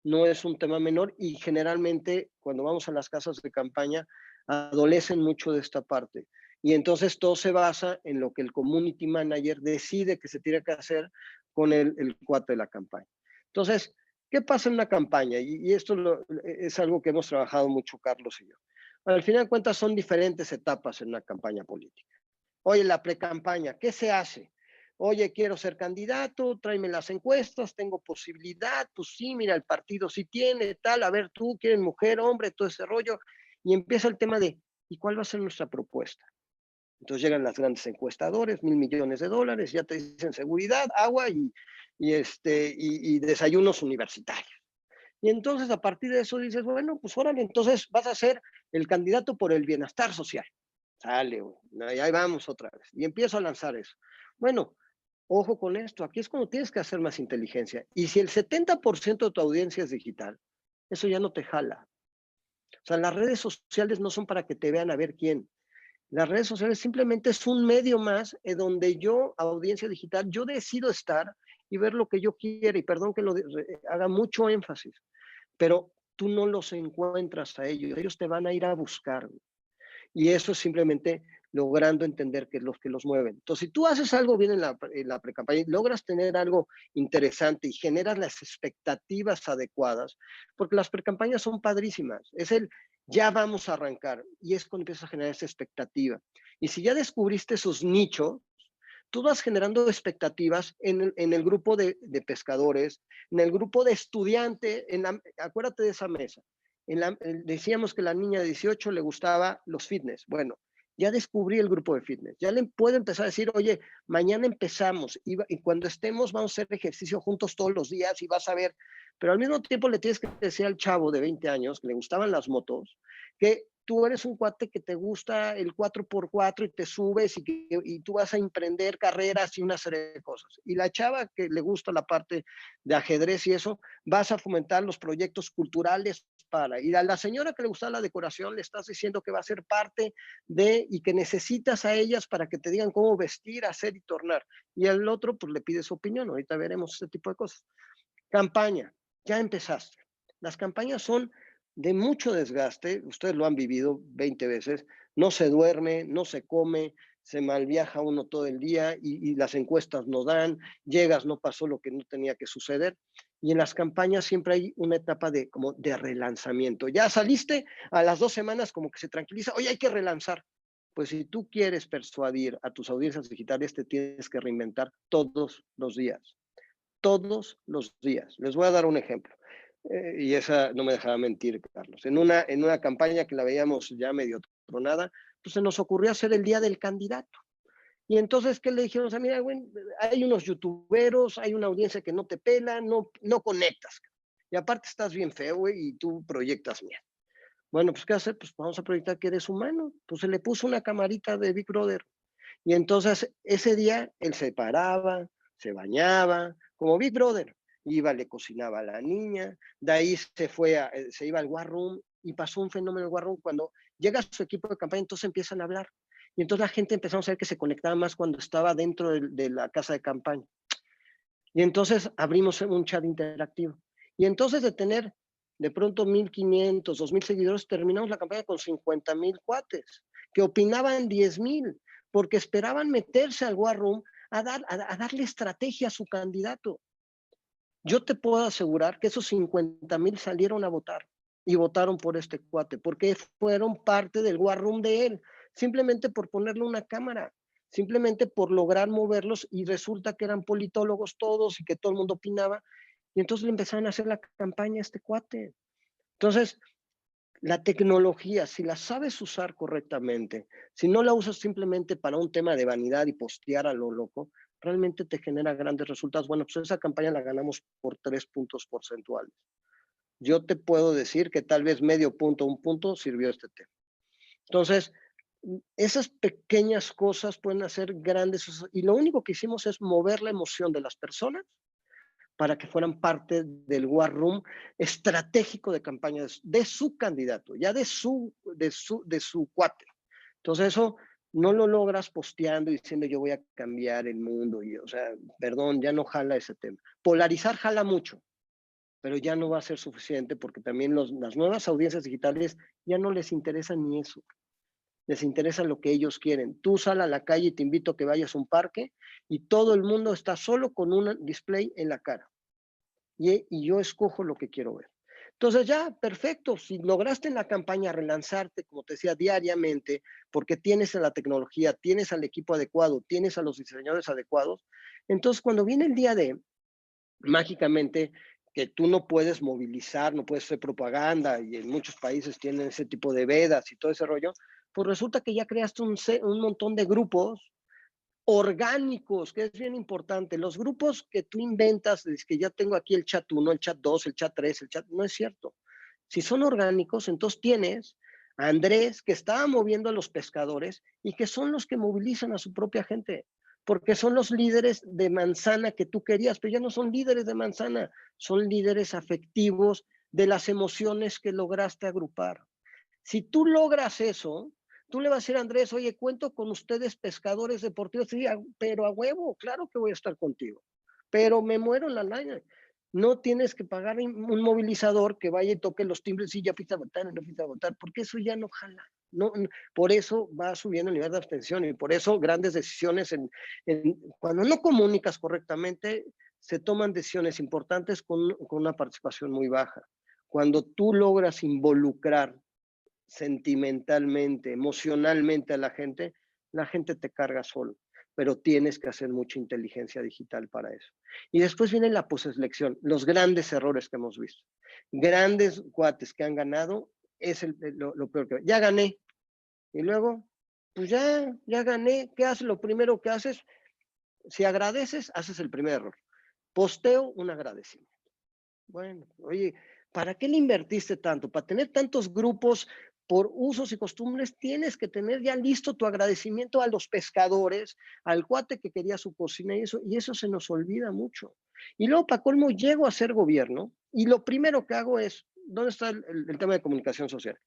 no es un tema menor y generalmente cuando vamos a las casas de campaña adolecen mucho de esta parte. Y entonces todo se basa en lo que el community manager decide que se tiene que hacer con el cuate de la campaña. Entonces, ¿qué pasa en una campaña? Y esto es algo que hemos trabajado mucho Carlos y yo. Al final de cuentas son diferentes etapas en una campaña política. Oye, la pre-campaña, ¿qué se hace? Oye, quiero ser candidato, tráeme las encuestas, tengo posibilidad, pues sí, mira, el partido sí tiene, tal, a ver tú, ¿quieren mujer, hombre, todo ese rollo? Y empieza el tema de, ¿y cuál va a ser nuestra propuesta? Entonces llegan las grandes encuestadores, $1,000 millones, ya te dicen seguridad, agua y desayunos universitarios. Y entonces a partir de eso dices, bueno, pues órale, entonces vas a ser el candidato por el bienestar social. Sale, güey, ahí vamos otra vez. Y empiezo a lanzar eso. Bueno, ojo con esto, aquí es cuando tienes que hacer más inteligencia. Y si el 70% de tu audiencia es digital, eso ya no te jala. O sea, las redes sociales no son para que te vean a ver quién. Las redes sociales simplemente es un medio más donde yo, audiencia digital, yo decido estar y ver lo que yo quiera. Y perdón que haga mucho énfasis, pero tú no los encuentras a ellos te van a ir a buscar. Y eso es simplemente logrando entender qué es lo que los mueven. Entonces, si tú haces algo bien en la pre-campaña y logras tener algo interesante y generas las expectativas adecuadas, porque las pre-campañas son padrísimas, es el ya vamos a arrancar y es cuando empiezas a generar esa expectativa. Y si ya descubriste esos nichos, tú vas generando expectativas en el grupo de pescadores, en el grupo de estudiantes, acuérdate de esa mesa. Decíamos que la niña de 18 le gustaba los fitness. Bueno, ya descubrí el grupo de fitness. Ya le puedo empezar a decir, oye, mañana empezamos y cuando estemos vamos a hacer ejercicio juntos todos los días y vas a ver. Pero al mismo tiempo le tienes que decir al chavo de 20 años que le gustaban las motos, que tú eres un cuate que te gusta el 4x4 y te subes y tú vas a emprender carreras y una serie de cosas. Y la chava que le gusta la parte de ajedrez y eso, vas a fomentar los proyectos culturales y a la señora que le gusta la decoración le estás diciendo que va a ser parte y que necesitas a ellas para que te digan cómo vestir, hacer y tornar. Y al otro pues le pides su opinión, ahorita veremos ese tipo de cosas. Campaña. ya empezaste. Las campañas son de mucho desgaste, ustedes lo han vivido 20 veces, no se duerme, no se come, se malviaja uno todo el día y las encuestas no dan, llegas, no pasó lo que no tenía que suceder. Y en las campañas siempre hay una etapa como de relanzamiento. Ya saliste, a las 2 semanas como que se tranquiliza, oye, hay que relanzar. Pues si tú quieres persuadir a tus audiencias digitales, te tienes que reinventar todos los días. Todos los días. Les voy a dar un ejemplo. Y esa no me dejaba mentir, Carlos. En una campaña que la veíamos ya medio tronada, pues se nos ocurrió hacer el día del candidato. Y entonces, ¿qué le dijeron? O sea, mira, güey, hay unos youtuberos, hay una audiencia que no te pela, no conectas. Y aparte estás bien feo, güey, y tú proyectas bien. Bueno, pues, ¿qué hacer? Pues vamos a proyectar que eres humano. Pues se le puso una camarita de Big Brother. Y entonces, ese día, él se paraba, se bañaba, como Big Brother. Iba, le cocinaba a la niña, de ahí se iba al War Room y pasó un fenómeno en el War Room. Cuando llega su equipo de campaña, entonces empiezan a hablar. Y entonces la gente empezamos a ver que se conectaba más cuando estaba dentro de la casa de campaña. Y entonces abrimos un chat interactivo. Y entonces de tener de pronto 1,500, 2,000 seguidores, terminamos la campaña con 50,000 cuates, que opinaban 10,000, porque esperaban meterse al War Room a darle estrategia a su candidato. Yo te puedo asegurar que esos 50,000 salieron a votar y votaron por este cuate, porque fueron parte del War Room de él, simplemente por ponerle una cámara, simplemente por lograr moverlos, y resulta que eran politólogos todos y que todo el mundo opinaba, y entonces le empezaron a hacer la campaña a este cuate. Entonces, la tecnología, si la sabes usar correctamente, si no la usas simplemente para un tema de vanidad y postear a lo loco, realmente te genera grandes resultados. Bueno, pues esa campaña la ganamos por 3 puntos porcentuales. Yo te puedo decir que tal vez medio punto, 1 punto sirvió este tema. Entonces, esas pequeñas cosas pueden hacer grandes, y lo único que hicimos es mover la emoción de las personas para que fueran parte del War Room estratégico de campaña de su candidato, ya de su cuate. Entonces eso no lo logras posteando y diciendo yo voy a cambiar el mundo, y, o sea, perdón, ya no jala ese tema. Polarizar jala mucho, pero ya no va a ser suficiente, porque también las nuevas audiencias digitales ya no les interesa ni eso. Les interesa lo que ellos quieren. Tú sal a la calle y te invito a que vayas a un parque y todo el mundo está solo con un display en la cara. Y yo escojo lo que quiero ver. Entonces ya, perfecto, si lograste en la campaña relanzarte, como te decía, diariamente, porque tienes a la tecnología, tienes al equipo adecuado, tienes a los diseñadores adecuados, entonces cuando viene el día de, mágicamente, que tú no puedes movilizar, no puedes hacer propaganda, y en muchos países tienen ese tipo de vedas y todo ese rollo, pues resulta que ya creaste un montón de grupos orgánicos, que es bien importante. Los grupos que tú inventas, es que ya tengo aquí el chat 1, el chat 2, el chat 3, el chat, no es cierto. Si son orgánicos, entonces tienes a Andrés, que estaba moviendo a los pescadores y que son los que movilizan a su propia gente, porque son los líderes de manzana que tú querías, pero ya no son líderes de manzana, son líderes afectivos de las emociones que lograste agrupar. Si tú logras eso, tú le vas a decir a Andrés, oye, cuento con ustedes pescadores deportivos, sí, pero a huevo, claro que voy a estar contigo, pero me muero en la lana. No tienes que pagar un movilizador que vaya y toque los timbres y ya fuiste a votar, no fuiste a votar, porque eso ya no jala. No, por eso va subiendo el nivel de abstención, y por eso grandes decisiones, cuando no comunicas correctamente, se toman decisiones importantes con una participación muy baja. Cuando tú logras involucrar sentimentalmente, emocionalmente a la gente te carga solo, pero tienes que hacer mucha inteligencia digital para eso. Y después viene la poselección, los grandes errores que hemos visto. Grandes cuates que han ganado, es lo peor que... Ya gané. Y luego, pues ya gané. ¿Qué haces? Lo primero que haces, si agradeces, haces el primer error. Posteo un agradecimiento. Bueno, oye, ¿para qué le invertiste tanto? Para tener tantos grupos por usos y costumbres, tienes que tener ya listo tu agradecimiento a los pescadores, al cuate que quería su cocina, y eso se nos olvida mucho. Y luego, para colmo, llego a ser gobierno y lo primero que hago es, ¿dónde está el tema de comunicación social?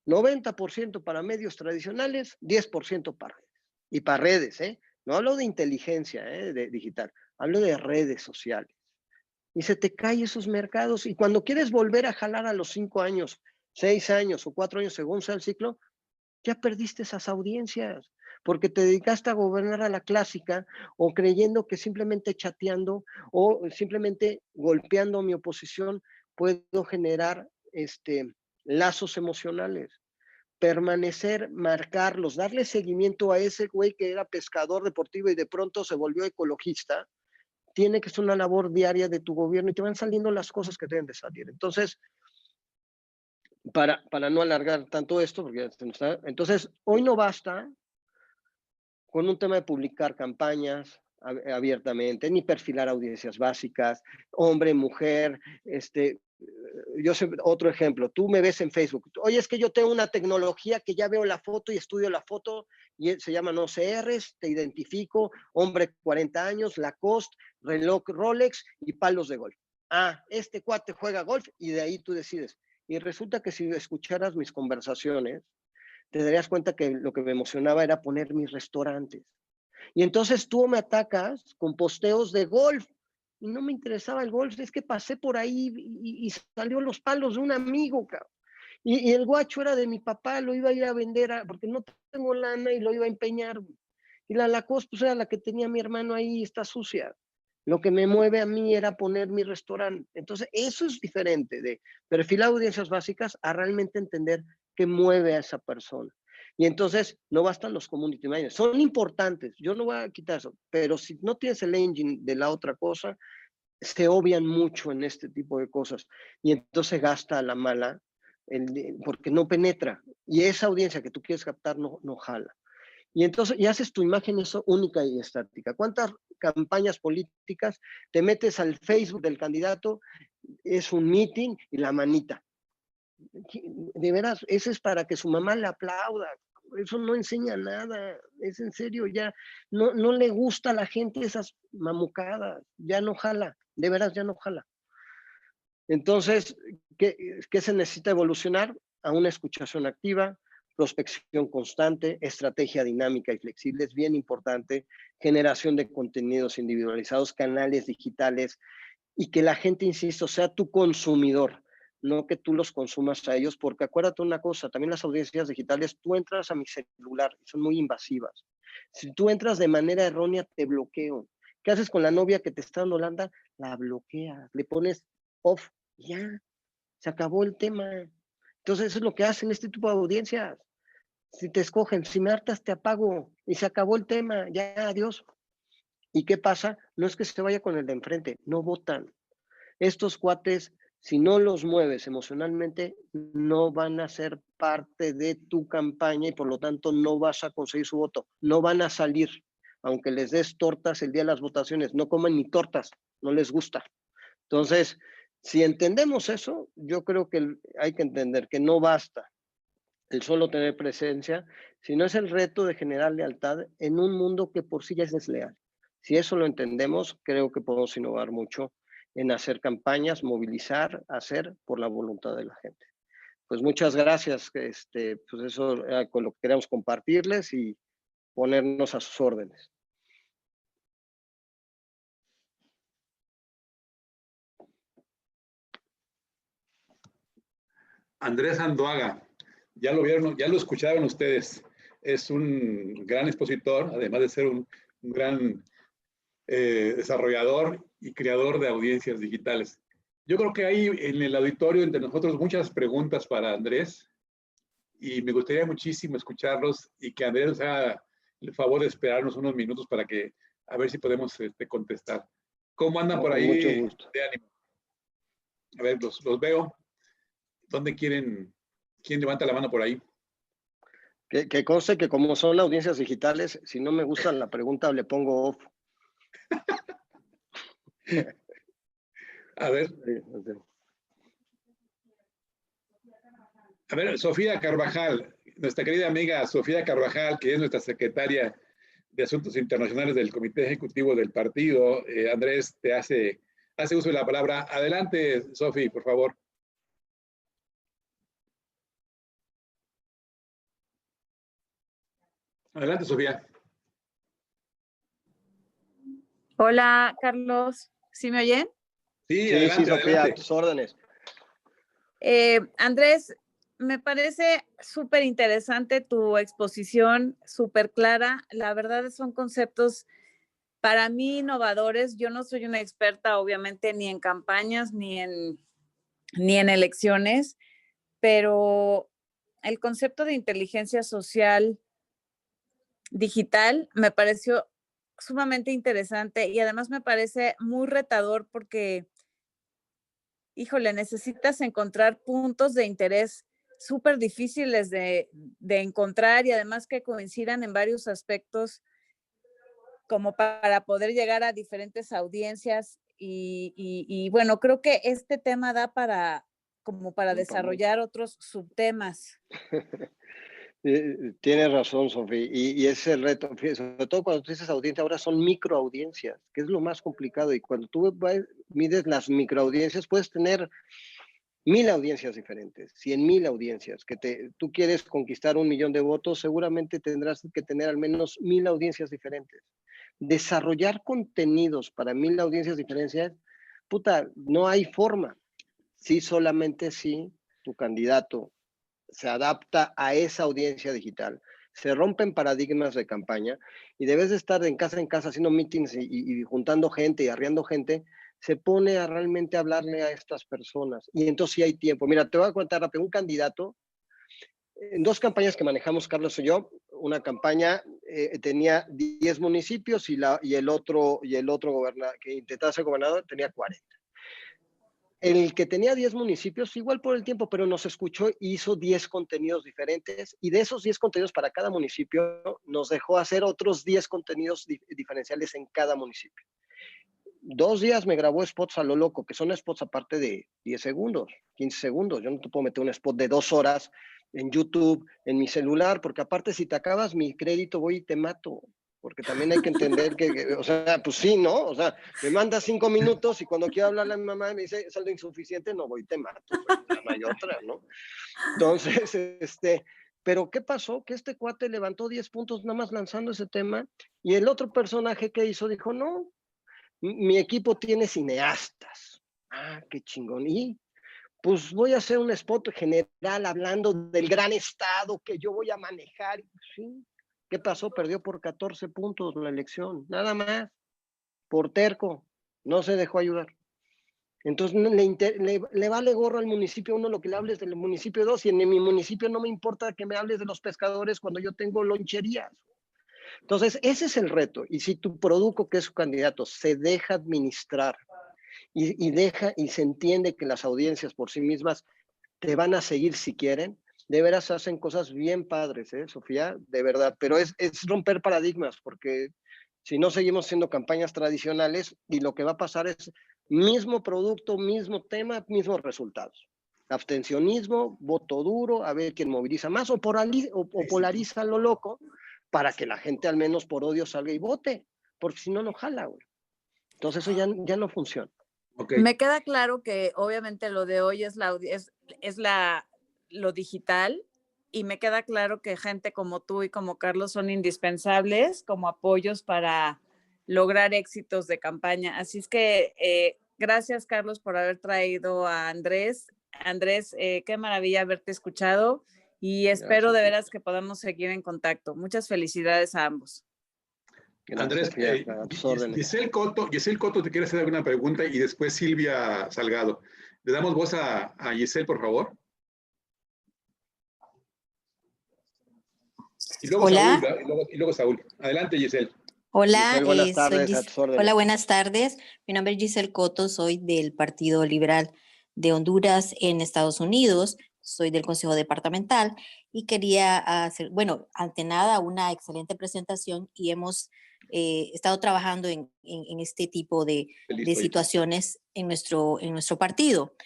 90% para medios tradicionales, 10% para redes. Y para redes, ¿eh? No hablo de inteligencia digital, hablo de redes sociales. y se te caen esos mercados. Y cuando quieres volver a jalar a los 5 años, 6 años o 4 años, según sea el ciclo, ya perdiste esas audiencias, porque te dedicaste a gobernar a la clásica o creyendo que simplemente chateando o simplemente golpeando a mi oposición puedo generar lazos emocionales. Permanecer, marcarlos, darle seguimiento a ese güey que era pescador deportivo y de pronto se volvió ecologista, tiene que ser una labor diaria de tu gobierno y te van saliendo las cosas que deben de salir. Entonces, para no alargar tanto esto, porque entonces hoy no basta con un tema de publicar campañas abiertamente, ni perfilar audiencias básicas, hombre, mujer, yo sé, otro ejemplo, tú me ves en Facebook, oye, es que yo tengo una tecnología que ya veo la foto y estudio la foto, y se llaman OCRs, te identifico, hombre 40 años, Lacoste, reloj Rolex y palos de golf. Ah, este cuate juega golf y de ahí tú decides. Y resulta que si escucharas mis conversaciones, te darías cuenta que lo que me emocionaba era poner mis restaurantes. Y entonces tú me atacas con posteos de golf. Y no me interesaba el golf, es que pasé por ahí y salió los palos de un amigo, cabrón. Y el guacho era de mi papá, lo iba a ir a vender porque no tengo lana y lo iba a empeñar. Y la Lacoste pues era la que tenía mi hermano ahí, está sucia. Lo que me mueve a mí era poner mi restaurante. Entonces, eso es diferente de perfilar audiencias básicas a realmente entender qué mueve a esa persona. Y entonces, no bastan los community managers. Son importantes, yo no voy a quitar eso, pero si no tienes el engine de la otra cosa, se obvian mucho en este tipo de cosas. Y entonces gasta a la mala, porque no penetra. Y esa audiencia que tú quieres captar no jala. Y entonces, y haces tu imagen eso única y estática. ¿Cuántas campañas políticas te metes al Facebook del candidato? Es un meeting y la manita. De veras, ese es para que su mamá le aplauda. Eso no enseña nada. Es en serio, ya no le gusta a la gente esas mamucadas. Ya no jala. De veras, ya no jala. Entonces, ¿qué se necesita evolucionar? A una escuchación activa, prospección constante, estrategia dinámica y flexible, es bien importante, generación de contenidos individualizados, canales digitales y que la gente, insisto, sea tu consumidor, no que tú los consumas a ellos, porque acuérdate una cosa, también las audiencias digitales, tú entras a mi celular, son muy invasivas. Si tú entras de manera errónea, te bloqueo. ¿Qué haces con la novia que te está dando landa? La bloqueas, le pones off, ya, se acabó el tema. Entonces eso es lo que hacen este tipo de audiencias. Si te escogen, si me hartas te apago y se acabó el tema, ya, adiós. ¿Y qué pasa? No es que se vaya con el de enfrente, no votan. Estos cuates, si no los mueves emocionalmente, no van a ser parte de tu campaña y por lo tanto no vas a conseguir su voto. No van a salir, aunque les des tortas el día de las votaciones, no comen ni tortas, no les gusta. Entonces, si entendemos eso, yo creo que hay que entender que no basta el solo tener presencia, sino es el reto de generar lealtad en un mundo que por sí ya es desleal. Si eso lo entendemos, creo que podemos innovar mucho en hacer campañas, movilizar, hacer por la voluntad de la gente. Pues muchas gracias, pues eso era con lo que queremos compartirles y ponernos a sus órdenes. Andrés Andoaga, ya lo vieron, ya lo escucharon ustedes. Es un gran expositor, además de ser un gran desarrollador y creador de audiencias digitales. Yo creo que hay en el auditorio entre nosotros muchas preguntas para Andrés y me gustaría muchísimo escucharlos y que Andrés nos haga el favor de esperarnos unos minutos para que a ver si podemos contestar. ¿Cómo andan por ahí? Mucho gusto. De ánimo. A ver, los veo. ¿Dónde quieren? ¿Quién levanta la mano por ahí? Que conste que como son audiencias digitales, si no me gusta la pregunta le pongo off. A ver. A ver, Sofía Carvajal, nuestra querida amiga Sofía Carvajal, que es nuestra secretaria de Asuntos Internacionales del Comité Ejecutivo del partido. Andrés te hace uso de la palabra. Adelante, Sofía, por favor. Adelante, Sofía. Hola, Carlos. ¿Sí me oyen? Sí, Sí, sí, adelante, Sofía, a adelante. tus órdenes. Andrés, me parece súper interesante tu exposición, súper clara. La verdad son conceptos para mí innovadores. Yo no soy una experta, obviamente, ni en campañas ni en elecciones, pero el concepto de inteligencia social digital me pareció sumamente interesante y además me parece muy retador porque, híjole, necesitas encontrar puntos de interés súper difíciles de encontrar y además que coincidan en varios aspectos como para poder llegar a diferentes audiencias y bueno, creo que este tema da para como para desarrollar otros subtemas. Tienes razón, Sofía, y ese es el reto, sobre todo cuando tú dices audiencia, ahora son microaudiencias, que es lo más complicado, y cuando tú mides las microaudiencias, puedes tener 1000 audiencias diferentes, 100,000 audiencias, tú quieres conquistar 1 millón de votos, seguramente tendrás que tener al menos 1000 audiencias diferentes. Desarrollar contenidos para 1000 audiencias diferentes, puta, no hay forma. Sí, solamente si tu candidato se adapta a esa audiencia digital, se rompen paradigmas de campaña y debes de estar en casa haciendo meetings y juntando gente y arriando gente, se pone a realmente hablarle a estas personas. Y entonces sí hay tiempo. Mira, te voy a contar rápido, un candidato, en 2 campañas que manejamos Carlos y yo, una campaña tenía 10 municipios y el otro que intentaba ser gobernador tenía 40. El que tenía 10 municipios, igual por el tiempo, pero nos escuchó y hizo 10 contenidos diferentes y de esos 10 contenidos para cada municipio nos dejó hacer otros 10 contenidos diferenciales en cada municipio. 2 días me grabó spots a lo loco, que son spots aparte de 10 segundos, 15 segundos. Yo no te puedo meter un spot de 2 horas en YouTube, en mi celular, porque aparte si te acabas mi crédito voy y te mato. Porque también hay que entender o sea, pues sí, ¿no? O sea, me manda 5 minutos y cuando quiero hablarle a mi mamá me dice saldo insuficiente, no voy y te mato, güey. O sea, no hay otra, ¿no? Entonces, pero ¿qué pasó? Que este cuate levantó 10 puntos nada más lanzando ese tema y el otro personaje que hizo dijo, no, mi equipo tiene cineastas. Ah, qué chingón. Y pues voy a hacer un spot general hablando del gran estado que yo voy a manejar. Sí. ¿Qué pasó? Perdió por 14 puntos la elección, nada más, por terco, no se dejó ayudar. Entonces le vale gorro al municipio 1 lo que le hables del municipio 2 y en mi municipio no me importa que me hables de los pescadores cuando yo tengo loncherías. Entonces, ese es el reto. Y si tu producto, que es su candidato, se deja administrar y se entiende que las audiencias por sí mismas te van a seguir si quieren, de veras hacen cosas bien padres, Sofía, de verdad. Pero es romper paradigmas, porque si no seguimos haciendo campañas tradicionales y lo que va a pasar es mismo producto, mismo tema, mismos resultados. Abstencionismo, voto duro, a ver quién moviliza más o polariza lo loco para que la gente al menos por odio salga y vote, porque si no, no jala, güey. Entonces eso ya no funciona. Okay. Me queda claro que obviamente lo de hoy es lo digital y me queda claro que gente como tú y como Carlos son indispensables como apoyos para lograr éxitos de campaña. Así es que gracias, Carlos, por haber traído a Andrés. Andrés, qué maravilla haberte escuchado y espero de veras que podamos seguir en contacto. Muchas felicidades a ambos. Andrés, Gracias, Giselle Coto te quiere hacer alguna pregunta y después Silvia Salgado. Le damos voz a Giselle, por favor. Y luego Hola. Saúl, y luego Saúl. Adelante, Giselle. Hola, Giselle, buenas tardes, a tus órdenes. Hola, buenas tardes. Mi nombre es Giselle Coto, soy del Partido Liberal de Honduras en Estados Unidos, soy del Consejo Departamental y quería hacer, bueno, ante nada, una excelente presentación y hemos estado trabajando en este tipo de situaciones en nuestro partido.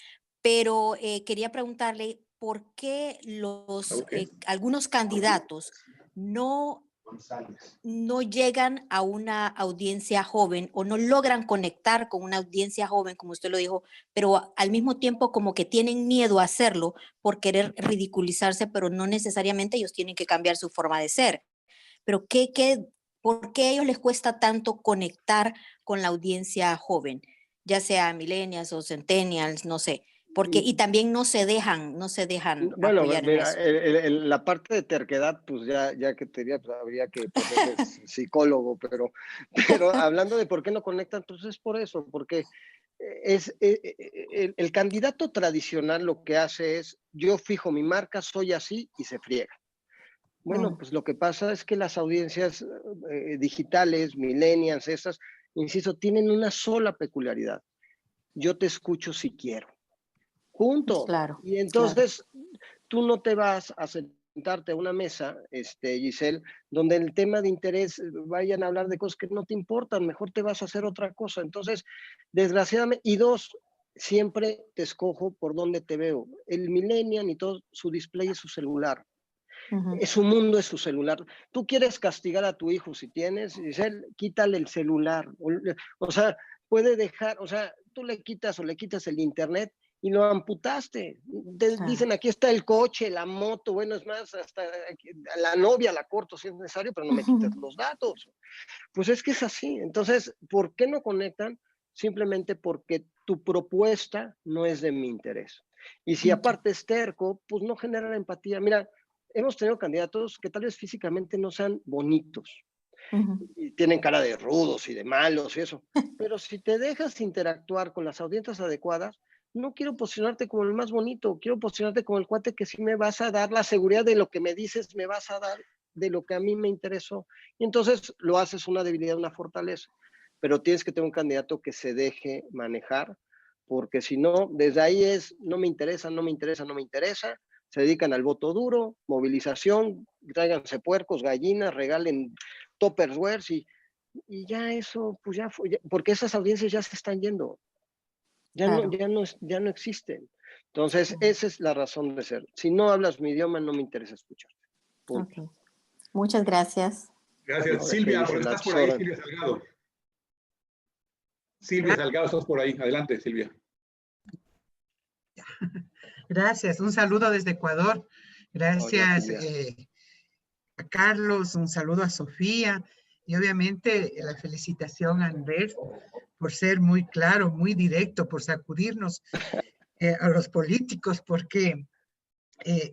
Pero quería preguntarle por qué algunos candidatos no llegan a una audiencia joven o no logran conectar con una audiencia joven, como usted lo dijo, pero al mismo tiempo como que tienen miedo a hacerlo por querer ridiculizarse, pero no necesariamente ellos tienen que cambiar su forma de ser. Pero ¿por qué a ellos les cuesta tanto conectar con la audiencia joven? ya sea millennials o centennials, no sé, porque y también no se dejan Bueno, apoyar en mira, eso. la parte de terquedad, pues ya que te diría, pues habría que ponerse psicólogo, pero hablando de por qué no conectan, pues es por eso, porque el candidato tradicional lo que hace es, yo fijo mi marca, soy así y se friega. Bueno, pues lo que pasa es que las audiencias digitales, millennials, esas, insisto, tienen una sola peculiaridad. Yo te escucho si quiero. Punto. Claro, Y entonces tú no te vas a sentarte a una mesa, Giselle, donde el tema de interés vayan a hablar de cosas que no te importan, mejor te vas a hacer otra cosa. Entonces, desgraciadamente, y dos, siempre te escojo por donde te veo. El millennial y todo, su display es su celular. Su mundo es su celular. Tú quieres castigar a tu hijo si tienes, Giselle, quítale el celular. O sea, puede dejar, o sea, tú le quitas el internet y lo amputaste. Dicen, aquí está el coche, la moto, bueno, es más, hasta a la novia la corto si es necesario, pero no me quites los datos. Pues es que es así. Entonces, ¿por qué no conectan? Simplemente porque tu propuesta no es de mi interés. Y si aparte es terco, pues no genera empatía. Mira, hemos tenido candidatos que tal vez físicamente no sean bonitos, y tienen cara de rudos y de malos y eso, pero si te dejas interactuar con las audiencias adecuadas, no quiero posicionarte como el más bonito, quiero posicionarte como el cuate que sí me vas a dar la seguridad de lo que me dices, me vas a dar de lo que a mí me interesó. Y entonces lo haces una debilidad, una fortaleza. Pero tienes que tener un candidato que se deje manejar, porque si no, desde ahí es, no me interesa, no me interesa, no me interesa. Se dedican al voto duro, movilización, tráiganse puercos, gallinas, regalen Tupperwares y ya eso, pues ya fue, porque esas audiencias ya se están yendo. Claro. Ya no existen. Entonces, esa es la razón de ser. Si no hablas mi idioma, no me interesa escucharte. Okay. Muchas gracias. Gracias. No, Silvia, dice estás por ahí, Silvia Salgado. Silvia Salgado, estás por ahí. Adelante, Silvia. Gracias. Un saludo desde Ecuador. Gracias a Carlos, un saludo a Sofía y obviamente la felicitación a Andrés por ser muy claro, muy directo, por sacudirnos a los políticos, porque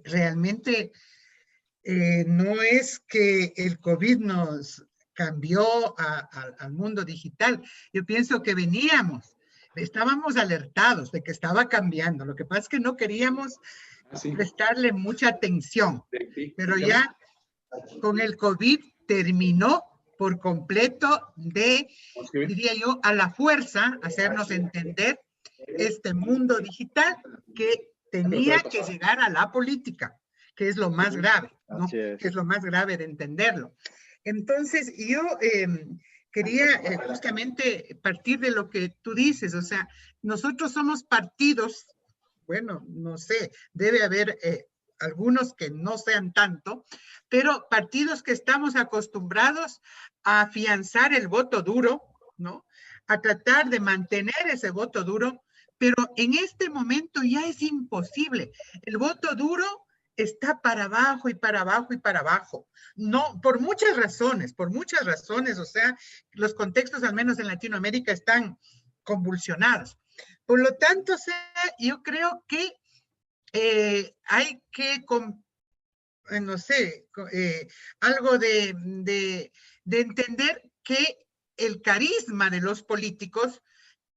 realmente no es que el COVID nos cambió al mundo digital. Yo pienso que estábamos alertados de que estaba cambiando. Lo que pasa es que no queríamos prestarle mucha atención, pero ya con el COVID terminó por completo de, diría yo, a la fuerza hacernos entender este mundo digital que tenía que llegar a la política, que es lo más grave, ¿no? Que es lo más grave de entenderlo. Entonces, yo quería justamente partir de lo que tú dices, o sea, nosotros somos partidos, bueno, no sé, debe haber algunos que no sean tanto, pero partidos que estamos acostumbrados a afianzar el voto duro, ¿no? A tratar de mantener ese voto duro, pero en este momento ya es imposible. El voto duro está para abajo y para abajo y para abajo. No, por muchas razones, o sea, los contextos, al menos en Latinoamérica, están convulsionados. Por lo tanto, o sea, yo creo que hay que, no sé, algo de entender que el carisma de los políticos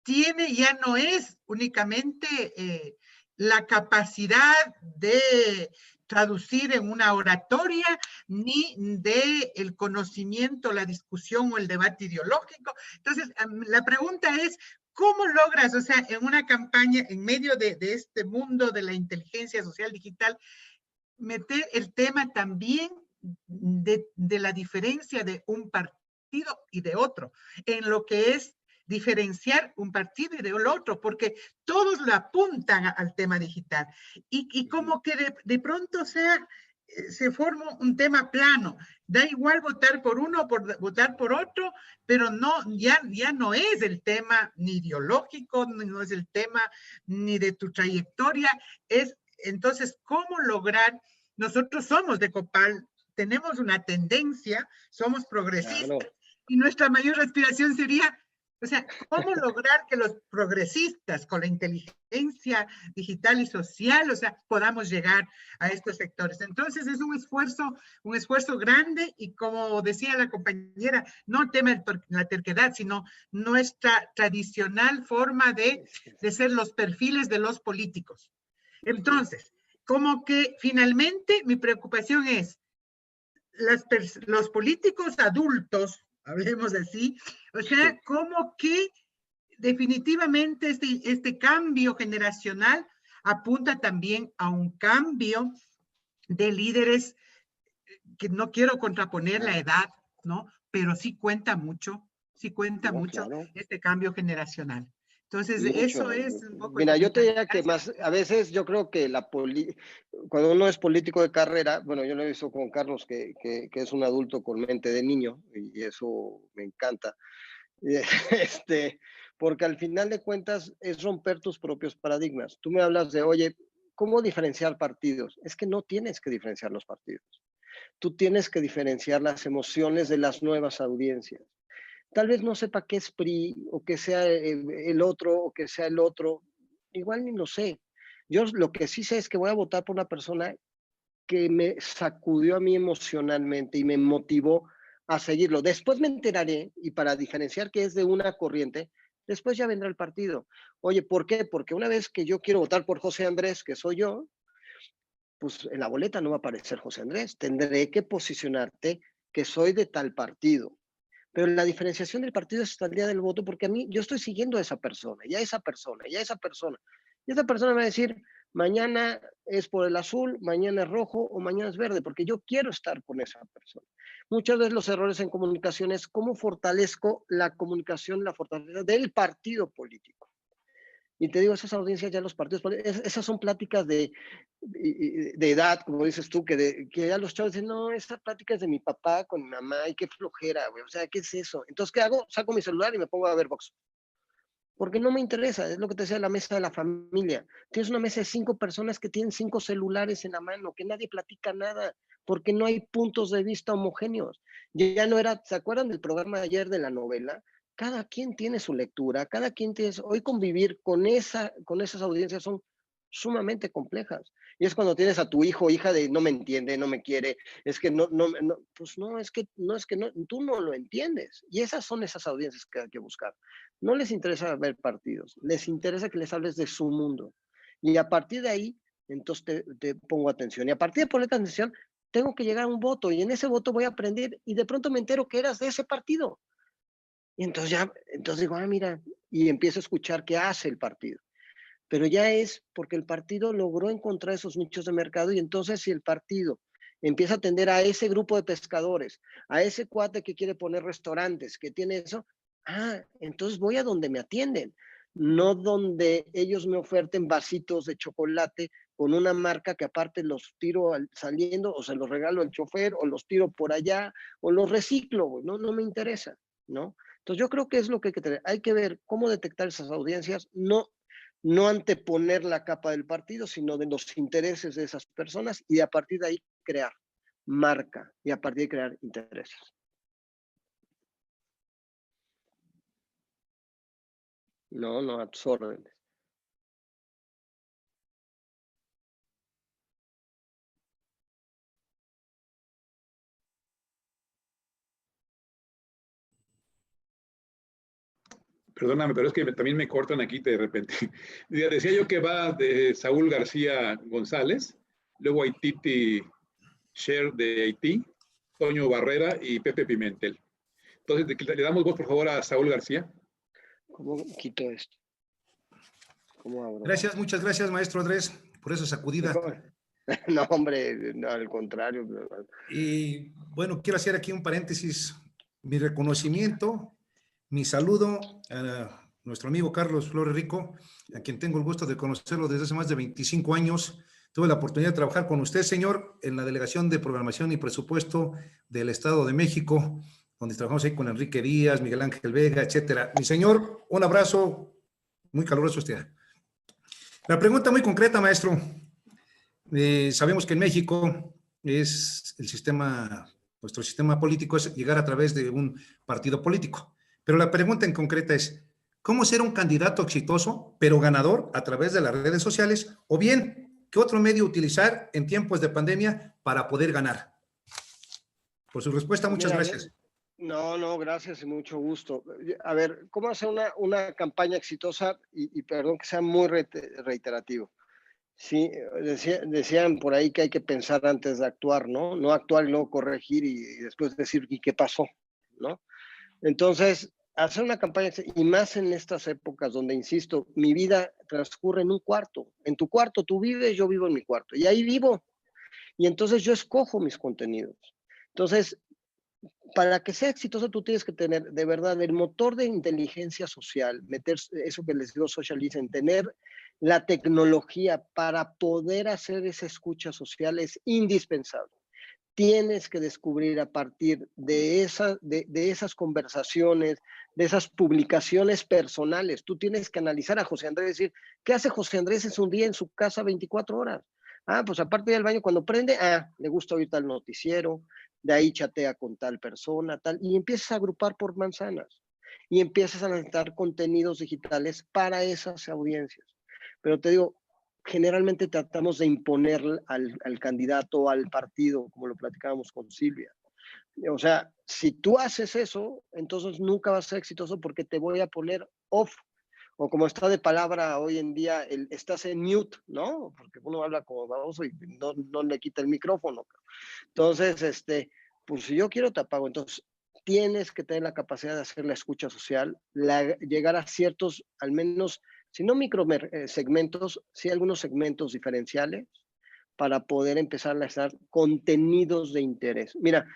ya no es únicamente la capacidad de traducir en una oratoria, ni de el conocimiento, la discusión o el debate ideológico. Entonces, la pregunta es, ¿cómo logras, o sea, en una campaña, en medio de este mundo de la inteligencia social digital, meter el tema también de la diferencia de un partido y de otro, en lo que es diferenciar un partido y del otro, porque todos lo apuntan al tema digital. Y como que de pronto se forma un tema plano. Da igual votar por uno o votar por otro, pero no, ya no es el tema ni ideológico, no es el tema ni de tu trayectoria. Entonces, ¿cómo lograr? Nosotros somos de Copal, tenemos una tendencia, somos progresistas, y nuestra mayor aspiración sería O sea, ¿cómo lograr que los progresistas con la inteligencia digital y social, o sea, podamos llegar a estos sectores? Entonces es un esfuerzo grande y como decía la compañera, no el tema de la terquedad, sino nuestra tradicional forma de ser los perfiles de los políticos. Entonces, como que finalmente mi preocupación es los políticos adultos, hablemos así, o sea, como que definitivamente este cambio generacional apunta también a un cambio de líderes, que no quiero contraponer la edad, ¿no? Pero sí cuenta mucho Claro. este cambio generacional. Entonces, Mucho. eso es un poco... Mira, yo te diría que más, a veces yo creo que cuando uno es político de carrera, bueno, yo lo he visto con Carlos, que es un adulto con mente de niño, y eso me encanta, porque al final de cuentas es romper tus propios paradigmas. Tú me hablas de, oye, ¿cómo diferenciar partidos? Es que no tienes que diferenciar los partidos. Tú tienes que diferenciar las emociones de las nuevas audiencias. Tal vez no sepa qué es PRI, o que sea el otro, o que sea el otro. Igual ni lo sé. Yo lo que sí sé es que voy a votar por una persona que me sacudió a mí emocionalmente y me motivó a seguirlo. Después me enteraré, y para diferenciar que es de una corriente, después ya vendrá el partido. Oye, ¿por qué? Porque una vez que yo quiero votar por José Andrés, que soy yo, pues en la boleta no va a aparecer José Andrés. Tendré que posicionarte que soy de tal partido. Pero la diferenciación del partido es hasta el día del voto, porque a mí, yo estoy siguiendo a esa persona, y a esa persona, y a esa persona. Y esa persona me va a decir, mañana es por el azul, mañana es rojo, o mañana es verde, porque yo quiero estar con esa persona. Muchas veces los errores en comunicación es cómo fortalezco la comunicación, la fortaleza del partido político. Y te digo, esas audiencias ya los partidos, esas son pláticas de edad, como dices tú, que ya los chavos dicen, no, esa plática es de mi papá con mi mamá, y qué flojera, güey, o sea, ¿qué es eso? Entonces, ¿qué hago? Saco mi celular y me pongo a ver box. Porque no me interesa, es lo que te decía, la mesa de la familia. Tienes una mesa de 5 personas que tienen 5 celulares en la mano, que nadie platica nada, porque no hay puntos de vista homogéneos. Ya no era, ¿se acuerdan del programa de ayer de la novela? Cada quien tiene su lectura, cada quien tiene... Hoy convivir con esas audiencias son sumamente complejas. Y es cuando tienes a tu hijo o hija de no me entiende, no me quiere, es que pues no, es que tú no lo entiendes. Y esas son esas audiencias que hay que buscar. No les interesa ver partidos, les interesa que les hables de su mundo. Y a partir de ahí, entonces te pongo atención. Y a partir de poner atención, tengo que llegar a un voto, y en ese voto voy a aprender, y de pronto me entero que eras de ese partido. Y entonces digo, mira, y empiezo a escuchar qué hace el partido. Pero ya es porque el partido logró encontrar esos nichos de mercado, y entonces si el partido empieza a atender a ese grupo de pescadores, a ese cuate que quiere poner restaurantes, que tiene eso, entonces voy a donde me atienden, no donde ellos me oferten vasitos de chocolate con una marca que aparte los tiro saliendo, o se los regalo al chofer, o los tiro por allá, o los reciclo, no me interesa, ¿no? Entonces yo creo que es lo que hay que tener. Hay que ver cómo detectar esas audiencias, no anteponer la capa del partido, sino de los intereses de esas personas, y a partir de ahí crear marca, y a partir de ahí crear intereses. No, a tus órdenes. Perdóname, pero es que también me cortan aquí de repente. Decía yo que va de Saúl García González, luego Haití Sher de Haití, Toño Barrera y Pepe Pimentel. Entonces, le damos voz, por favor, a Saúl García. ¿Cómo quito esto? ¿Cómo abro? Gracias, muchas gracias, maestro Andrés, por esa sacudida. No, hombre, no, al contrario. Y bueno, quiero hacer aquí un paréntesis. Mi reconocimiento, mi saludo a nuestro amigo Carlos Flores Rico, a quien tengo el gusto de conocerlo desde hace más de 25 años. Tuve la oportunidad de trabajar con usted, señor, en la Delegación de Programación y Presupuesto del Estado de México, donde trabajamos ahí con Enrique Díaz, Miguel Ángel Vega, etcétera. Mi señor, un abrazo muy caluroso a usted. La pregunta muy concreta, maestro. Sabemos que en México es nuestro sistema político es llegar a través de un partido político. Pero la pregunta en concreta es, ¿cómo ser un candidato exitoso, pero ganador a través de las redes sociales? O bien, ¿qué otro medio utilizar en tiempos de pandemia para poder ganar? Por su respuesta, muchas Mira, gracias. no, gracias y mucho gusto. A ver, ¿cómo hacer una campaña exitosa? Y perdón que sea muy reiterativo. Sí, decían por ahí que hay que pensar antes de actuar, ¿no? No actuar y luego corregir y después decir, ¿y qué pasó? ¿No? Entonces, hacer una campaña, y más en estas épocas donde, insisto, mi vida transcurre en un cuarto. En tu cuarto tú vives, yo vivo en mi cuarto. Y ahí vivo. Y entonces yo escojo mis contenidos. Entonces, para que sea exitoso, tú tienes que tener de verdad el motor de inteligencia social, meter eso que les digo, social listening, tener la tecnología para poder hacer esa escucha social es indispensable. Tienes que descubrir a partir de esas conversaciones, de esas publicaciones personales. Tú tienes que analizar a José Andrés y decir, ¿qué hace José Andrés en un día en su casa 24 horas? Ah, pues aparte del baño, cuando prende, le gusta oír tal noticiero, de ahí chatea con tal persona, tal, y empiezas a agrupar por manzanas y empiezas a necesitar contenidos digitales para esas audiencias. Pero te digo, generalmente tratamos de imponer al candidato, al partido, como lo platicábamos con Silvia. O sea, si tú haces eso, entonces nunca vas a ser exitoso porque te voy a poner off. O como está de palabra hoy en día, estás en mute, ¿no? Porque uno habla como baboso y no le quita el micrófono. Entonces, pues si yo quiero te apago. Entonces, tienes que tener la capacidad de hacer la escucha social, llegar a ciertos, al menos, si no micro segmentos, sí algunos segmentos diferenciales para poder empezar a hacer contenidos de interés. Mira,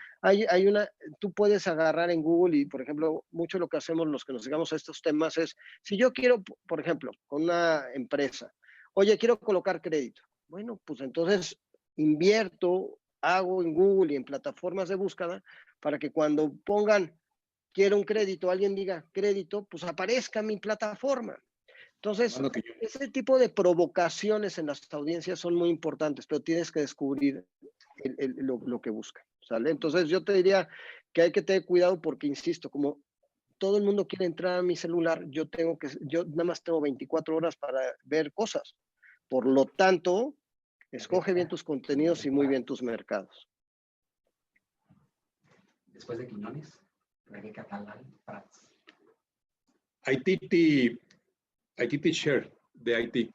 tú puedes agarrar en Google y, por ejemplo, mucho lo que hacemos los que nos llegamos a estos temas es, si yo quiero, por ejemplo, con una empresa, oye, quiero colocar crédito. Bueno, pues entonces invierto, hago en Google y en plataformas de búsqueda para que cuando pongan quiero un crédito, alguien diga crédito, pues aparezca mi plataforma. Entonces, ese tipo de provocaciones en las audiencias son muy importantes, pero tienes que descubrir lo que buscan, ¿sale? Entonces, yo te diría que hay que tener cuidado porque, insisto, como todo el mundo quiere entrar a mi celular, yo nada más tengo 24 horas para ver cosas. Por lo tanto, escoge bien tus contenidos y muy bien tus mercados. Después de Quiñones, Rebeca Talal Prats. IT Share de Haití.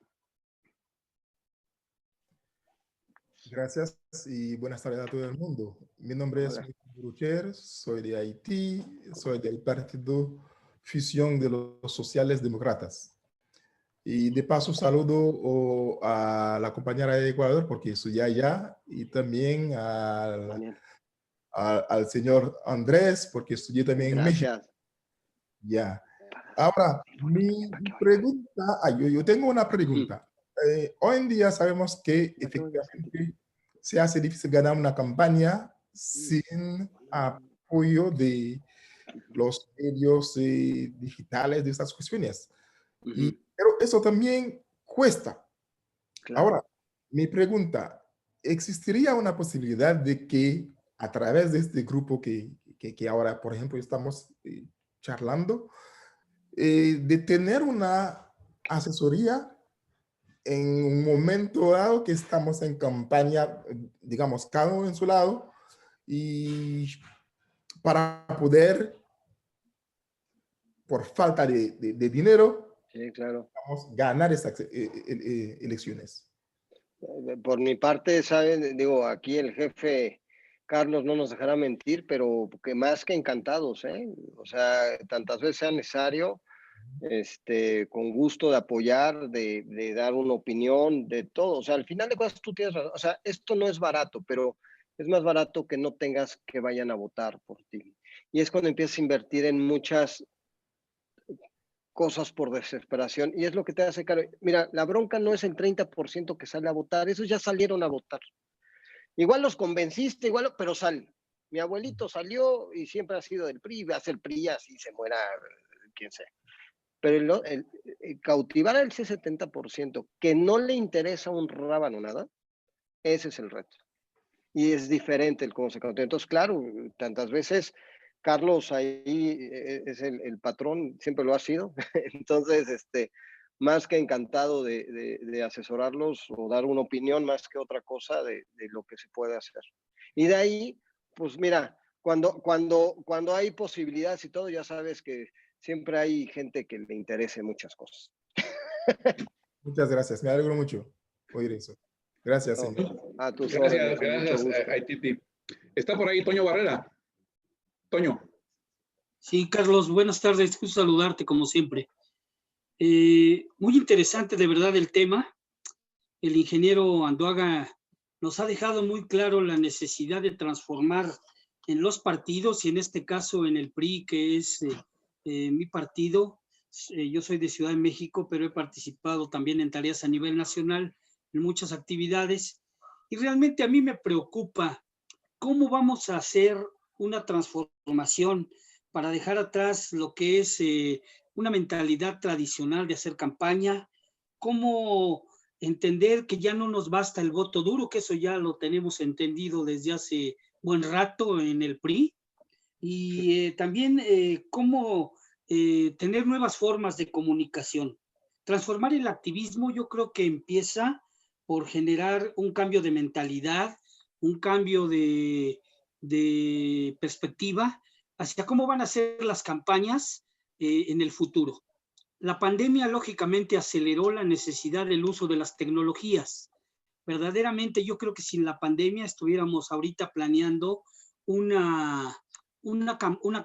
Gracias y buenas tardes a todo el mundo. Mi nombre es Brucher, soy de Haití, soy del partido Fusión de los Sociales Demócratas. Y de paso saludo a la compañera de Ecuador porque estudié allá y también al señor Andrés porque estudié también en México. Ya. Ahora, mi pregunta, yo tengo una pregunta. Hoy en día sabemos que efectivamente se hace difícil ganar una campaña sin apoyo de los medios digitales de estas cuestiones. Pero eso también cuesta. Claro. Ahora, mi pregunta, ¿existiría una posibilidad de que a través de este grupo que ahora, por ejemplo, estamos charlando, de tener una asesoría en un momento dado que estamos en campaña, digamos, cada uno en su lado, y para poder, por falta de dinero, sí, claro, ganar estas elecciones? Por mi parte, saben, digo, aquí el jefe Carlos no nos dejará mentir, pero que más que encantados, ¿eh? O sea, tantas veces sea necesario, con gusto de apoyar, de dar una opinión, de todo. O sea, al final de cuentas tú tienes razón. O sea, esto no es barato, pero es más barato que no tengas que vayan a votar por ti. Y es cuando empiezas a invertir en muchas cosas por desesperación y es lo que te hace caro. Mira, la bronca no es el 30% que sale a votar, esos ya salieron a votar. Igual los convenciste, igual, pero salen. Mi abuelito salió y siempre ha sido del PRI, va a ser PRI así se muera quien sea. Pero el cautivar a ese 70% que no le interesa un rábano nada, ese es el reto. Y es diferente el cómo se cautiva. Entonces, claro, tantas veces Carlos ahí es el patrón, siempre lo ha sido. Entonces, más que encantado de asesorarlos o dar una opinión más que otra cosa de lo que se puede hacer. Y de ahí, pues mira, cuando hay posibilidades y todo, ya sabes que siempre hay gente que le interese muchas cosas. Muchas gracias, me alegro mucho oír eso. Gracias, señor. A tus Gracias, órdenes, gracias, mucho gusto. Aititi. Está por ahí Toño Barrera. Toño. Sí, Carlos, buenas tardes. Gusto saludarte como siempre. Muy interesante de verdad el tema. El ingeniero Anduaga nos ha dejado muy claro la necesidad de transformar en los partidos y en este caso en el PRI, que es mi partido. Yo soy de Ciudad de México, pero he participado también en tareas a nivel nacional, en muchas actividades. Y realmente a mí me preocupa cómo vamos a hacer una transformación para dejar atrás lo que es una mentalidad tradicional de hacer campaña, cómo entender que ya no nos basta el voto duro, que eso ya lo tenemos entendido desde hace buen rato en el PRI, y también cómo tener nuevas formas de comunicación. Transformar el activismo yo creo que empieza por generar un cambio de mentalidad, un cambio de perspectiva hacia cómo van a ser las campañas en el futuro. La pandemia lógicamente aceleró la necesidad del uso de las tecnologías. Verdaderamente yo creo que sin la pandemia estuviéramos ahorita planeando una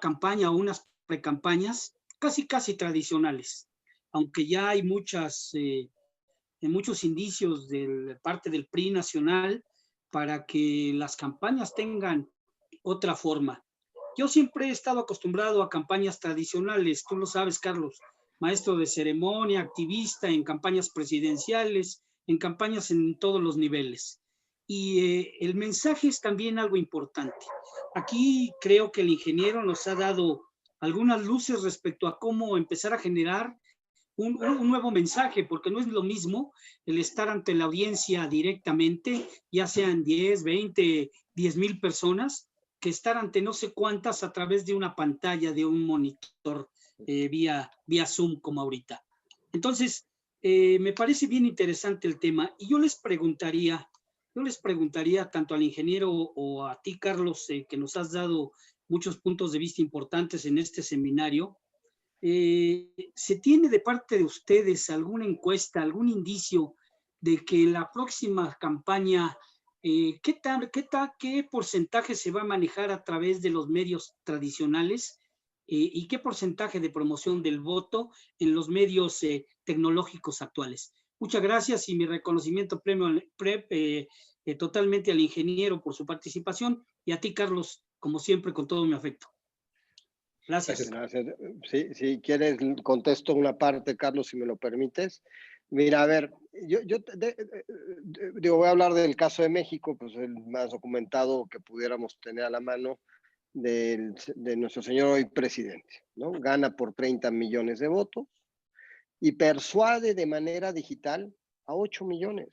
campaña o unas precampañas casi tradicionales, aunque ya hay muchos indicios de parte del PRI nacional para que las campañas tengan otra forma. Yo siempre he estado acostumbrado a campañas tradicionales, tú lo sabes, Carlos, maestro de ceremonia, activista en campañas presidenciales, en campañas en todos los niveles. Y el mensaje es también algo importante. Aquí creo que el ingeniero nos ha dado algunas luces respecto a cómo empezar a generar un nuevo mensaje, porque no es lo mismo el estar ante la audiencia directamente, ya sean 10, 20, 10,000 personas, que estar ante no sé cuántas a través de una pantalla, de un monitor vía Zoom como ahorita. Entonces, me parece bien interesante el tema y yo les preguntaría tanto al ingeniero o a ti, Carlos, que nos has dado muchos puntos de vista importantes en este seminario. ¿Se tiene de parte de ustedes alguna encuesta, algún indicio de que la próxima campaña, qué porcentaje se va a manejar a través de los medios tradicionales y qué porcentaje de promoción del voto en los medios tecnológicos actuales? Muchas gracias y mi reconocimiento totalmente al ingeniero por su participación y a ti, Carlos, como siempre, con todo mi afecto. Gracias. Gracias. Sí, si quieres, contesto una parte, Carlos, si me lo permites. Mira, a ver, yo voy a hablar del caso de México, pues el más documentado que pudiéramos tener a la mano de nuestro señor hoy presidente, ¿no? Gana por 30 millones de votos y persuade de manera digital a 8 millones.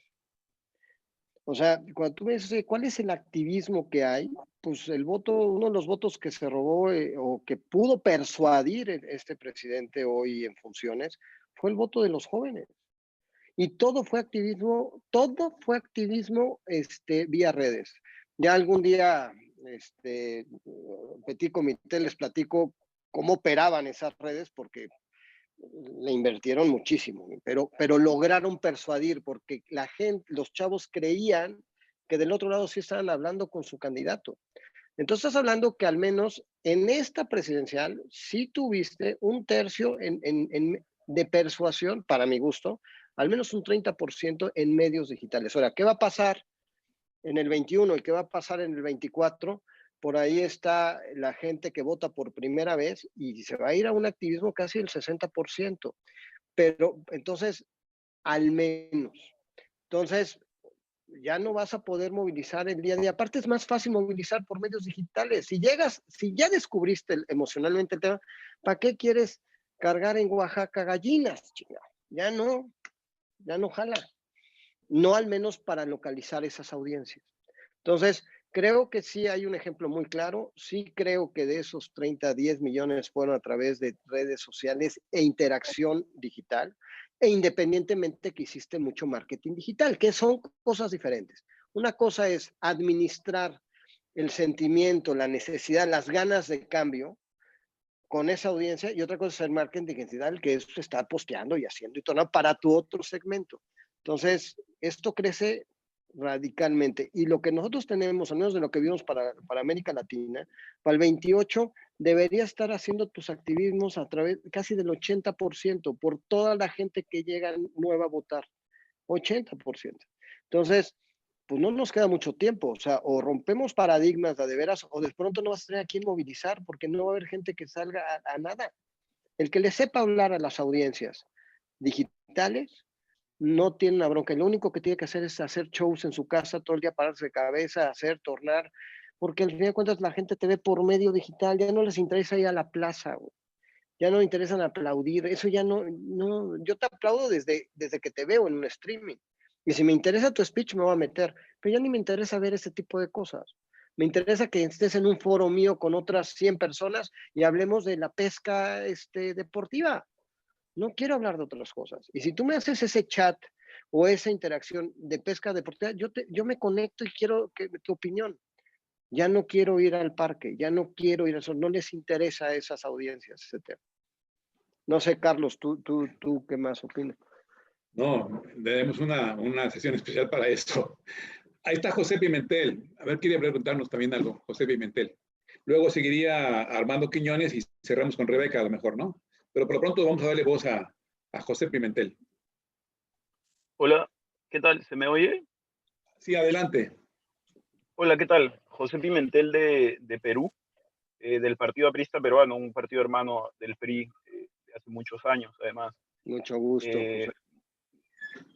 O sea, cuando tú me dices, ¿cuál es el activismo que hay? Pues el voto, uno de los votos que se robó o que pudo persuadir este presidente hoy en funciones fue el voto de los jóvenes. Y todo fue activismo vía redes. Ya algún día, Petit Comité les platico cómo operaban esas redes porque le invirtieron muchísimo, pero lograron persuadir porque la gente, los chavos creían que del otro lado sí estaban hablando con su candidato. Entonces estás hablando que al menos en esta presidencial sí tuviste un tercio de persuasión, para mi gusto, al menos un 30% en medios digitales. Ahora, ¿qué va a pasar en el 21 y qué va a pasar en el 24? Por ahí está la gente que vota por primera vez y se va a ir a un activismo casi del 60%. Pero entonces, al menos. Entonces, ya no vas a poder movilizar el día a día. Aparte, es más fácil movilizar por medios digitales. Si ya descubriste emocionalmente el tema, ¿para qué quieres cargar en Oaxaca gallinas? Ya no jala. No al menos para localizar esas audiencias. Entonces, Creo que sí hay un ejemplo muy claro. Sí creo que de esos 30, 10 millones fueron a través de redes sociales e interacción digital, e independientemente que hiciste mucho marketing digital, que son cosas diferentes. Una cosa es administrar el sentimiento, la necesidad, las ganas de cambio con esa audiencia, y otra cosa es el marketing digital, que es estar posteando y haciendo y todo para tu otro segmento. Entonces, esto crece radicalmente. Y lo que nosotros tenemos, al menos de lo que vimos para América Latina, para el 28, debería estar haciendo tus activismos a través casi del 80% por toda la gente que llega nueva a votar. 80%. Entonces, pues no nos queda mucho tiempo, o sea, o rompemos paradigmas de veras, o de pronto no vas a tener a quién movilizar, porque no va a haber gente que salga a nada. El que le sepa hablar a las audiencias digitales no tiene una bronca. Lo único que tiene que hacer es hacer shows en su casa, todo el día pararse de cabeza, hacer, tornar, porque al final de cuentas la gente te ve por medio digital, ya no les interesa ir a la plaza, güey. Ya no interesan aplaudir, eso ya no, yo te aplaudo desde que te veo en un streaming. Y si me interesa tu speech, me voy a meter, pero ya ni me interesa ver ese tipo de cosas. Me interesa que estés en un foro mío con otras 100 personas y hablemos de la pesca deportiva. No quiero hablar de otras cosas. Y si tú me haces ese chat o esa interacción de pesca deportiva, yo me conecto y quiero tu opinión. Ya no quiero ir al parque, ya no quiero ir a eso, no les interesa a esas audiencias ese tema. No sé, Carlos, ¿tú qué más opinas? No, tenemos una sesión especial para esto. Ahí está José Pimentel. A ver, quería preguntarnos también algo, José Pimentel. Luego seguiría Armando Quiñones y cerramos con Rebeca, a lo mejor, ¿no? Pero por lo pronto vamos a darle voz a José Pimentel. Hola, ¿qué tal? ¿Se me oye? Sí, adelante. Hola, ¿qué tal? José Pimentel de Perú, del Partido Aprista Peruano, un partido hermano del PRI de hace muchos años, además. Mucho gusto, José.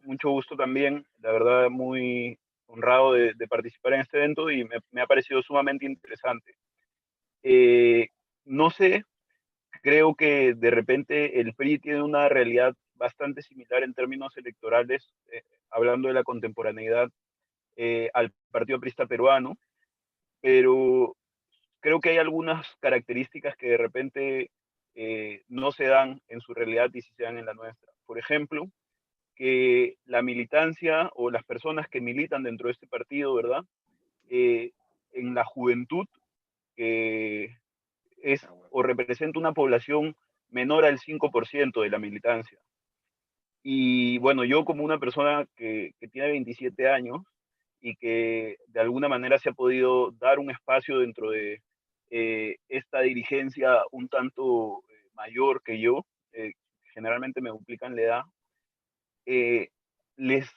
Mucho gusto también, la verdad, muy honrado de participar en este evento y me ha parecido sumamente interesante. No sé, creo que de repente el PRI tiene una realidad bastante similar en términos electorales, hablando de la contemporaneidad al Partido Aprista Peruano, pero creo que hay algunas características que de repente no se dan en su realidad y sí se dan en la nuestra. Por ejemplo, que la militancia o las personas que militan dentro de este partido, ¿verdad? En la juventud es o representa una población menor al 5% de la militancia. Y bueno, yo como una persona que tiene 27 años y que de alguna manera se ha podido dar un espacio dentro de esta dirigencia un tanto mayor que yo, generalmente me duplican la edad, les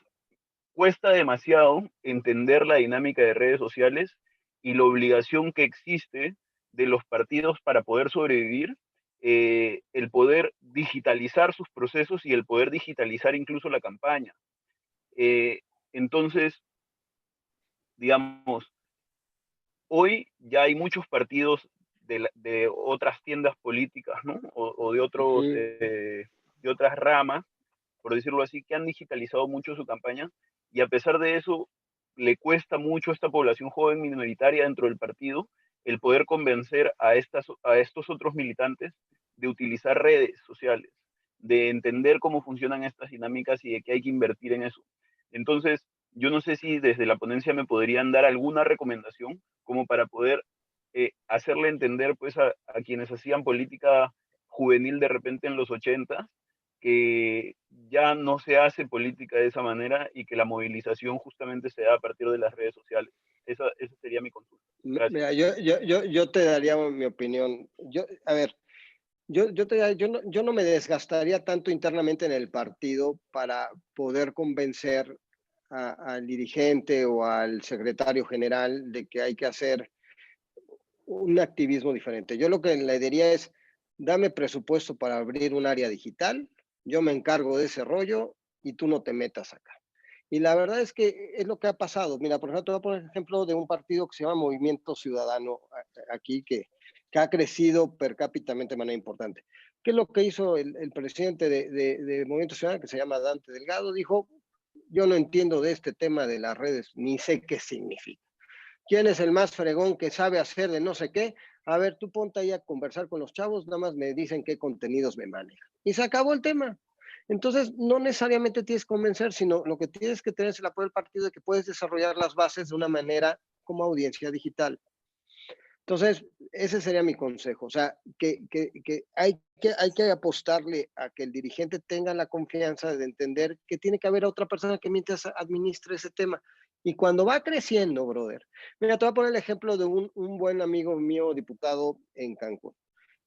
cuesta demasiado entender la dinámica de redes sociales y la obligación que existe de los partidos para poder sobrevivir, el poder digitalizar sus procesos y el poder digitalizar incluso la campaña. Entonces, digamos, hoy ya hay muchos partidos de otras tiendas políticas, ¿no? O de otros, de otras ramas, por decirlo así, que han digitalizado mucho su campaña y a pesar de eso le cuesta mucho a esta población joven minoritaria dentro del partido el poder convencer a estos otros militantes de utilizar redes sociales, de entender cómo funcionan estas dinámicas y de que hay que invertir en eso. Entonces, yo no sé si desde la ponencia me podrían dar alguna recomendación como para poder hacerle entender pues a quienes hacían política juvenil de repente en los 80 que ya no se hace política de esa manera y que la movilización justamente se da a partir de las redes sociales. Esa sería mi consulta. Gracias. Mira, yo te daría mi opinión. A ver, yo no me desgastaría tanto internamente en el partido para poder convencer al dirigente o al secretario general de que hay que hacer un activismo diferente. Yo lo que le diría es, dame presupuesto para abrir un área digital, yo me encargo de ese rollo y tú no te metas acá. Y la verdad es que es lo que ha pasado. Mira, por ejemplo, te voy a poner el ejemplo de un partido que se llama Movimiento Ciudadano aquí, que ha crecido per cápita de manera importante. ¿Qué es lo que hizo el presidente de Movimiento Ciudadano, que se llama Dante Delgado? Dijo, yo no entiendo de este tema de las redes, ni sé qué significa. quién es el más fregón que sabe hacer de no sé qué. A ver, tú ponte ahí a conversar con los chavos, nada más me dicen qué contenidos me manejan. Y se acabó el tema. Entonces, no necesariamente tienes que convencer, sino lo que tienes que tener es el apoyo del partido de que puedes desarrollar las bases de una manera como audiencia digital. Entonces, ese sería mi consejo. O sea, que hay que apostarle a que el dirigente tenga la confianza de entender que tiene que haber otra persona que mientras administre ese tema. Y cuando va creciendo, brother. Mira, te voy a poner el ejemplo de un buen amigo mío, diputado en Cancún,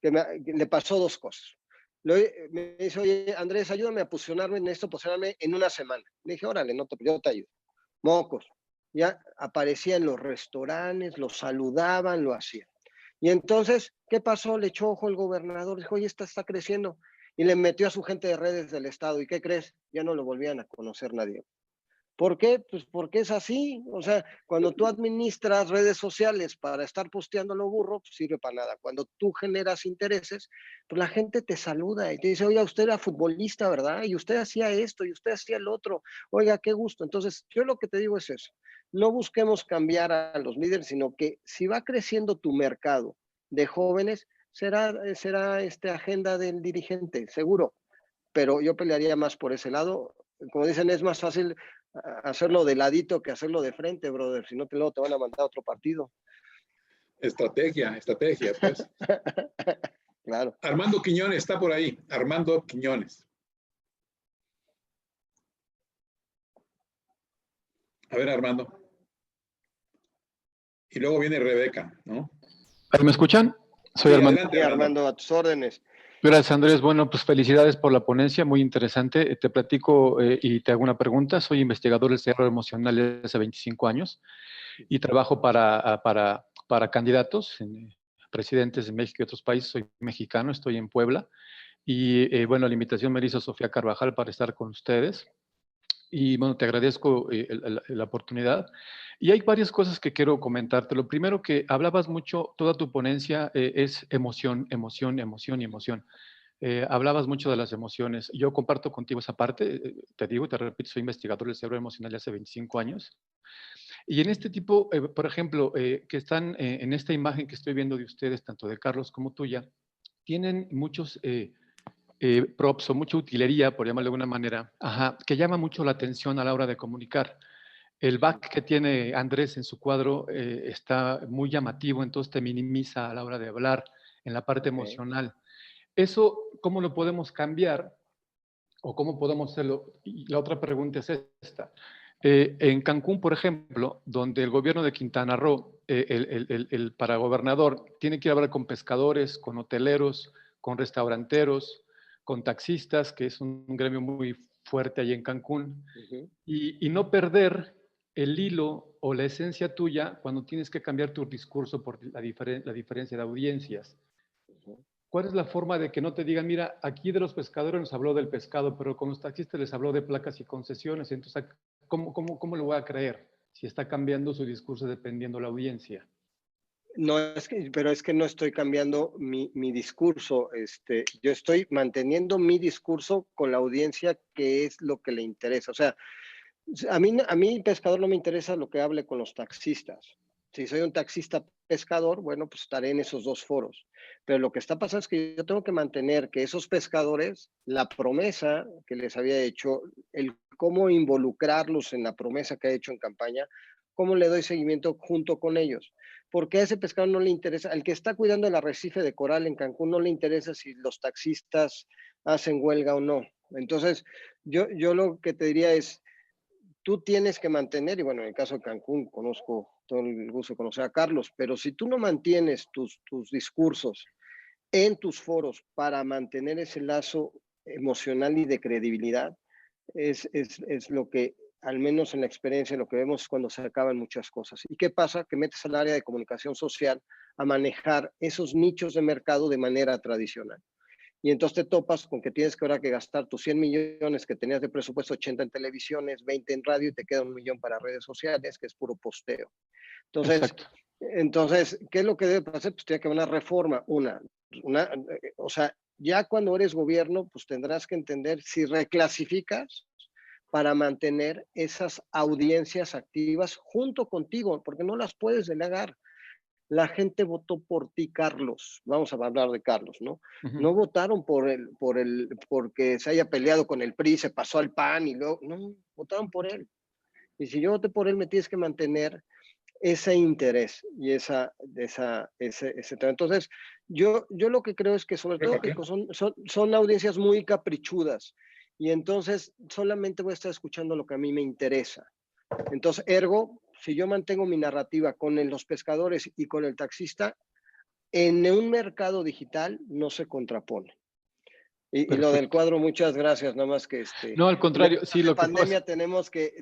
que le pasó dos cosas. Me dice, oye, Andrés, ayúdame a posicionarme en esto, posicionarme en una semana. Le dije, órale, yo te ayudo. Mocos. Ya aparecía en los restaurantes, lo saludaban, lo hacían. Y entonces, ¿qué pasó? Le echó ojo el gobernador, dijo, oye, está creciendo. Y le metió a su gente de redes del estado. ¿Y qué crees? Ya no lo volvían a conocer nadie. ¿Por qué? Pues porque es así. O sea, cuando tú administras redes sociales para estar posteando lo burro, pues sirve para nada. Cuando tú generas intereses, pues la gente te saluda y te dice, oiga, usted era futbolista, ¿verdad? Y usted hacía esto y usted hacía el otro. Oiga, qué gusto. Entonces, yo lo que te digo es eso. No busquemos cambiar a los líderes, sino que si va creciendo tu mercado de jóvenes, será agenda del dirigente, seguro. Pero yo pelearía más por ese lado. Como dicen, es más fácil hacerlo de ladito que hacerlo de frente, brother. Si no, luego te van a mandar a otro partido. Estrategia, pues. Claro. Armando Quiñones está por ahí. Armando Quiñones. A ver, Armando. Y luego viene Rebeca, ¿no? ¿Me escuchan? Soy Sí, Armando. adelante, Armando, a tus órdenes. Gracias, Andrés. Bueno, pues felicidades por la ponencia, muy interesante. Te platico y te hago una pregunta. Soy investigador del Cerebro Emocional desde hace 25 años y trabajo para candidatos, presidentes de México y otros países. Soy mexicano, estoy en Puebla. Y bueno, la invitación me hizo Sofía Carvajal para estar con ustedes. Y bueno, te agradezco la oportunidad. Y hay varias cosas que quiero comentarte. Lo primero que hablabas mucho, toda tu ponencia es emoción, emoción, emoción y emoción. Hablabas mucho de las emociones. Yo comparto contigo esa parte. Te digo, te repito, soy investigador del cerebro emocional de hace 25 años. Y en este tipo, por ejemplo, que están en esta imagen que estoy viendo de ustedes, tanto de Carlos como tuya, tienen muchos props o mucha utilería, por llamarlo de alguna manera, que llama mucho la atención a la hora de comunicar. El back que tiene Andrés en su cuadro está muy llamativo, entonces te minimiza a la hora de hablar en la parte emocional. Eso, ¿cómo lo podemos cambiar? ¿O cómo podemos hacerlo? Y la otra pregunta es esta. En Cancún, por ejemplo, donde el gobierno de Quintana Roo, el paragobernador, tiene que ir a hablar con pescadores, con hoteleros, con restauranteros, con taxistas, que es un gremio muy fuerte ahí en Cancún, y no perder el hilo o la esencia tuya cuando tienes que cambiar tu discurso por la diferencia de audiencias. ¿Cuál es la forma de que no te digan, mira, aquí de los pescadores nos habló del pescado, pero con los taxistas les habló de placas y concesiones? Entonces, ¿cómo lo voy a creer si está cambiando su discurso dependiendo de la audiencia? No, pero es que no estoy cambiando mi discurso. Yo estoy manteniendo mi discurso con la audiencia, que es lo que le interesa. O sea, a mí pescador no me interesa lo que hable con los taxistas. Si soy un taxista pescador, bueno, pues estaré en esos dos foros. Pero lo que está pasando es que yo tengo que mantener que esos pescadores, la promesa que les había hecho, el cómo involucrarlos en la promesa que ha hecho en campaña, cómo le doy seguimiento junto con ellos. Porque a ese pescador no le interesa, al que está cuidando el arrecife de coral en Cancún no le interesa si los taxistas hacen huelga o no. Entonces, yo lo que te diría es, tú tienes que mantener, y bueno, en el caso de Cancún, conozco todo el gusto de conocer a Carlos, pero si tú no mantienes tus discursos en tus foros para mantener ese lazo emocional y de credibilidad, es lo que, al menos en la experiencia, lo que vemos cuando se acaban muchas cosas. ¿Y qué pasa? Que metes al área de comunicación social a manejar esos nichos de mercado de manera tradicional. Y entonces te topas con que tienes que ahora que gastar tus 100 millones que tenías de presupuesto, 80 en televisiones, 20 en radio y te queda 1 millón para redes sociales, que es puro posteo. Entonces, ¿qué es lo que debe pasar? Pues tiene que haber una reforma, o sea, ya cuando eres gobierno, pues tendrás que entender si reclasificas, para mantener esas audiencias activas junto contigo, porque no las puedes delegar. La gente votó por ti, Carlos. Vamos a hablar de Carlos, ¿no? No votaron porque se haya peleado con el PRI, se pasó al PAN y luego, no, votaron por él. Y si yo voté por él, me tienes que mantener ese interés y ese. Entonces, yo lo que creo es que sobre todo que son audiencias muy caprichudas y entonces solamente voy a estar escuchando lo que a mí me interesa. Entonces, ergo, si yo mantengo mi narrativa con los pescadores y con el taxista, en un mercado digital no se contrapone. Y lo del cuadro, muchas gracias, nada más que No, al contrario, sí, lo que pandemia tenemos que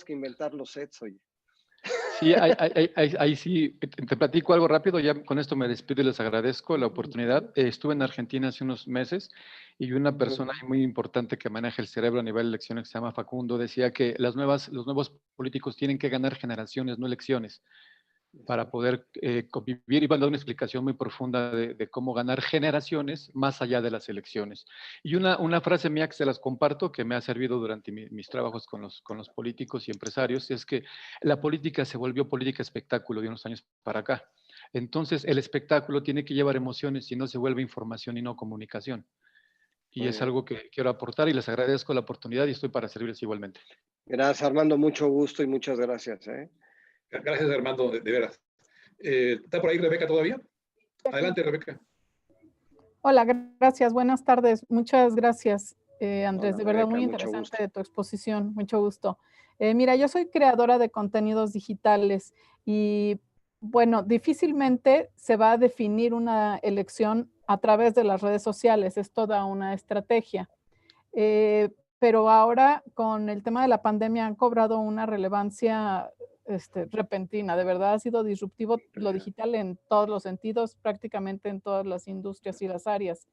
inventar los sets, oye. Sí, ahí sí, te platico algo rápido, ya con esto me despido y les agradezco la oportunidad. Estuve en Argentina hace unos meses y una persona muy importante que maneja el cerebro a nivel de elecciones, que se llama Facundo, decía que los nuevos políticos tienen que ganar generaciones, no elecciones, para poder convivir. Y van a dar una explicación muy profunda de cómo ganar generaciones más allá de las elecciones. Y una frase mía que se las comparto, que me ha servido durante mis trabajos con los políticos y empresarios, es que la política se volvió política espectáculo de unos años para acá. Entonces, el espectáculo tiene que llevar emociones, si no se vuelve información y no comunicación. Y es algo que quiero aportar y les agradezco la oportunidad y estoy para servirles igualmente. Gracias, Armando. Mucho gusto y muchas gracias. Gracias, Armando, de veras. ¿Está por ahí Rebeca todavía? Adelante, Rebeca. Hola, gracias. Buenas tardes. Muchas gracias, Andrés. Hola, de verdad, Rebeca, muy mucho interesante tu exposición. Mucho gusto. Mira, yo soy creadora de contenidos digitales y, bueno, difícilmente se va a definir una elección a través de las redes sociales. Es toda una estrategia. Pero ahora, con el tema de la pandemia, han cobrado una relevancia repentina. De verdad ha sido disruptivo lo digital en todos los sentidos, prácticamente en todas las industrias y las áreas.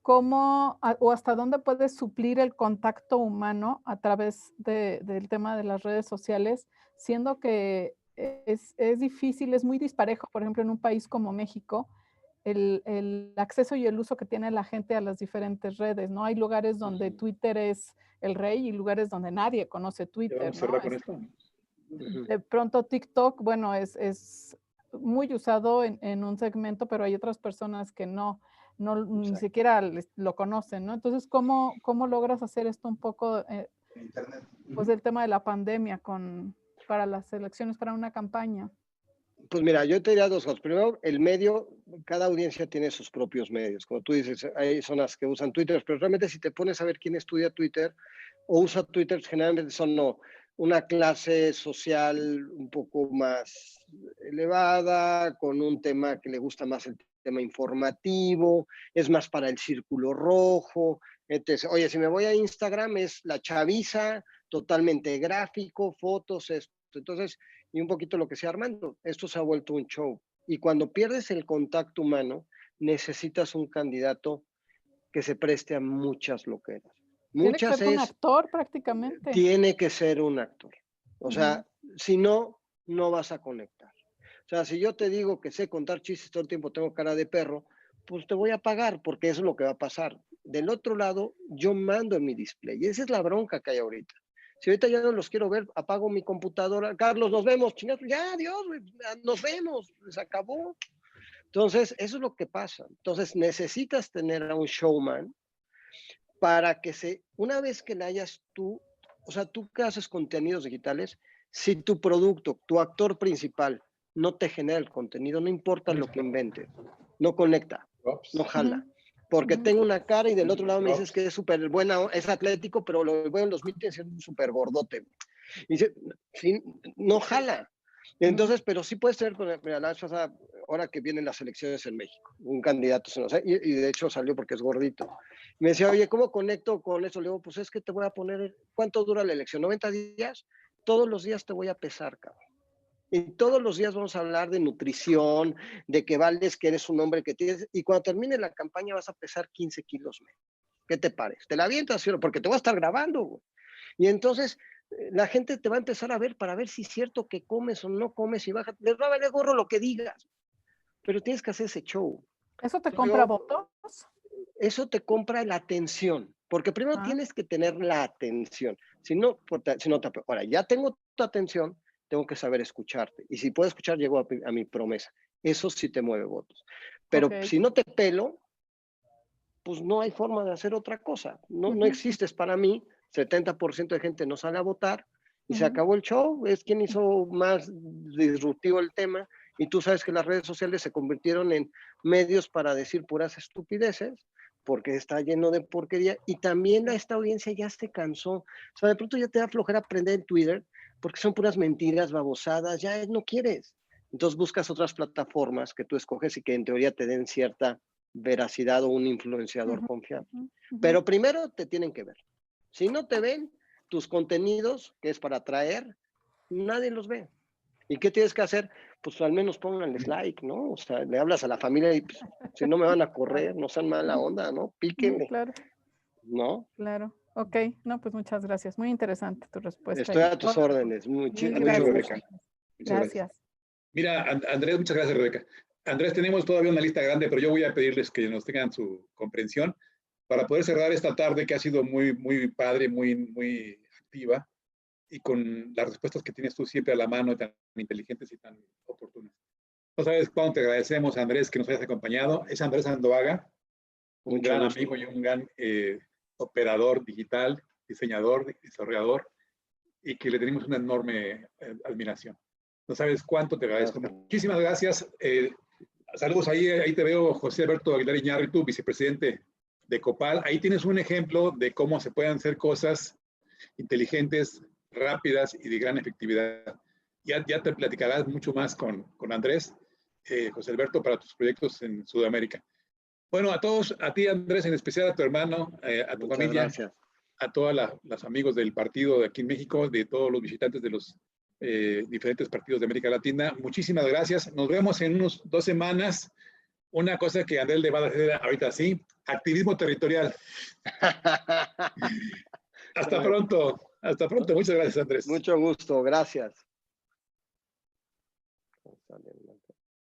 ¿Cómo o hasta dónde puede suplir el contacto humano a través del tema de las redes sociales, siendo que es difícil, es muy disparejo, por ejemplo, en un país como México, el acceso y el uso que tiene la gente a las diferentes redes, ¿no? Hay lugares donde Twitter es el rey y lugares donde nadie conoce Twitter, vamos a cerrar con esto. De pronto TikTok, bueno, es muy usado en un segmento, pero hay otras personas que ni siquiera lo conocen, ¿no? Entonces, ¿cómo logras hacer esto un poco, pues el tema de la pandemia para las elecciones, para una campaña? Pues mira, yo te diría dos cosas. Primero, el medio, cada audiencia tiene sus propios medios. Como tú dices, hay zonas que usan Twitter, pero realmente si te pones a ver quién estudia Twitter o usa Twitter, generalmente son una clase social un poco más elevada, con un tema que le gusta más el tema informativo, es más para el círculo rojo. Entonces, oye, si me voy a Instagram es la chaviza, totalmente gráfico, fotos, esto. Entonces, y un poquito lo que sea Armando, esto se ha vuelto un show. Y cuando pierdes el contacto humano, necesitas un candidato que se preste a muchas loqueras. Tiene que ser un actor prácticamente. Tiene que ser un actor. O sea, si no, no vas a conectar. O sea, si yo te digo que sé contar chistes todo el tiempo, tengo cara de perro, pues te voy a pagar porque eso es lo que va a pasar. Del otro lado, yo mando en mi display. Y esa es la bronca que hay ahorita. Si ahorita ya no los quiero ver, apago mi computadora. Carlos, nos vemos, chingados. Ya, adiós, nos vemos, se acabó. Entonces, eso es lo que pasa. Entonces, necesitas tener a un showman para que una vez que le hayas tú, o sea, tú que haces contenidos digitales, si tu producto, tu actor principal, no te genera el contenido, no importa lo que inventes, no conecta, no jala. Porque tengo una cara y del otro lado me dices que es súper buena, es atlético, pero lo veo en los mítines es súper gordote. Y dice, sí, no jala. Entonces, pero sí puede ser, mira, ahora que vienen las elecciones en México, un candidato, y de hecho salió porque es gordito. Me decía, oye, ¿cómo conecto con eso? Le digo, pues es que te voy a poner, ¿cuánto dura la elección? ¿90 días? Todos los días te voy a pesar, cabrón. Y todos los días vamos a hablar de nutrición, de que vales, que eres un hombre que tienes, y cuando termine la campaña vas a pesar 15 kilos menos. ¿Qué te parece? ¿Te la avientas? Porque te voy a estar grabando, güey. Y entonces la gente te va a empezar a ver para ver si es cierto que comes o no comes y baja. Les va a valer gorro lo que digas, pero tienes que hacer ese show. ¿Eso te compra votos? Eso te compra la atención. Porque primero tienes que tener la atención. Si no ahora, ya tengo tu atención, tengo que saber escucharte. Y si puedo escuchar, llego a mi promesa. Eso sí te mueve votos. Pero si no te pelo, pues no hay forma de hacer otra cosa. No existes para mí. 70% de gente no sale a votar y se acabó el show. Es quien hizo más disruptivo el tema. Y tú sabes que las redes sociales se convirtieron en medios para decir puras estupideces, porque está lleno de porquería. Y también a esta audiencia ya se cansó. O sea, de pronto ya te da flojera aprender en Twitter, porque son puras mentiras, babosadas, ya no quieres. Entonces buscas otras plataformas que tú escoges y que en teoría te den cierta veracidad o un influenciador confiable. Pero primero te tienen que ver. Si no te ven, tus contenidos, que es para atraer, nadie los ve. ¿Y qué tienes que hacer? Pues al menos pónganles like, ¿no? O sea, le hablas a la familia y pues, si no me van a correr, no sean mala onda, ¿no? Píquenle. Claro. ¿No? Claro. Ok, no, pues muchas gracias. Muy interesante tu respuesta. Estoy a tus órdenes. Muchas gracias. Gracias. Mira, Andrés, muchas gracias, Rebeca. Andrés, tenemos todavía una lista grande, pero yo voy a pedirles que nos tengan su comprensión para poder cerrar esta tarde que ha sido muy, muy padre, muy activa y con las respuestas que tienes tú siempre a la mano, tan inteligentes y tan oportunas. No sabes cuánto te agradecemos, Andrés, que nos hayas acompañado. Es Andrés Andoaga, un gran amigo y un gran operador digital, diseñador, desarrollador, y que le tenemos una enorme admiración. No sabes cuánto te agradezco. Muchísimas gracias. Saludos ahí te veo, José Alberto Aguilar Iñárritu, vicepresidente de Copal. Ahí tienes un ejemplo de cómo se pueden hacer cosas inteligentes, rápidas y de gran efectividad. Ya te platicarás mucho más con Andrés, José Alberto, para tus proyectos en Sudamérica. Bueno, a todos, a ti, Andrés, en especial a tu hermano, a tu familia, gracias. A todos los amigos del partido de aquí en México, de todos los visitantes de los diferentes partidos de América Latina. Muchísimas gracias. Nos vemos en unas 2 semanas. Una cosa que Andrés le va a hacer ahorita sí, activismo territorial. Hasta pronto. Hasta pronto. Muchas gracias, Andrés. Mucho gusto. Gracias.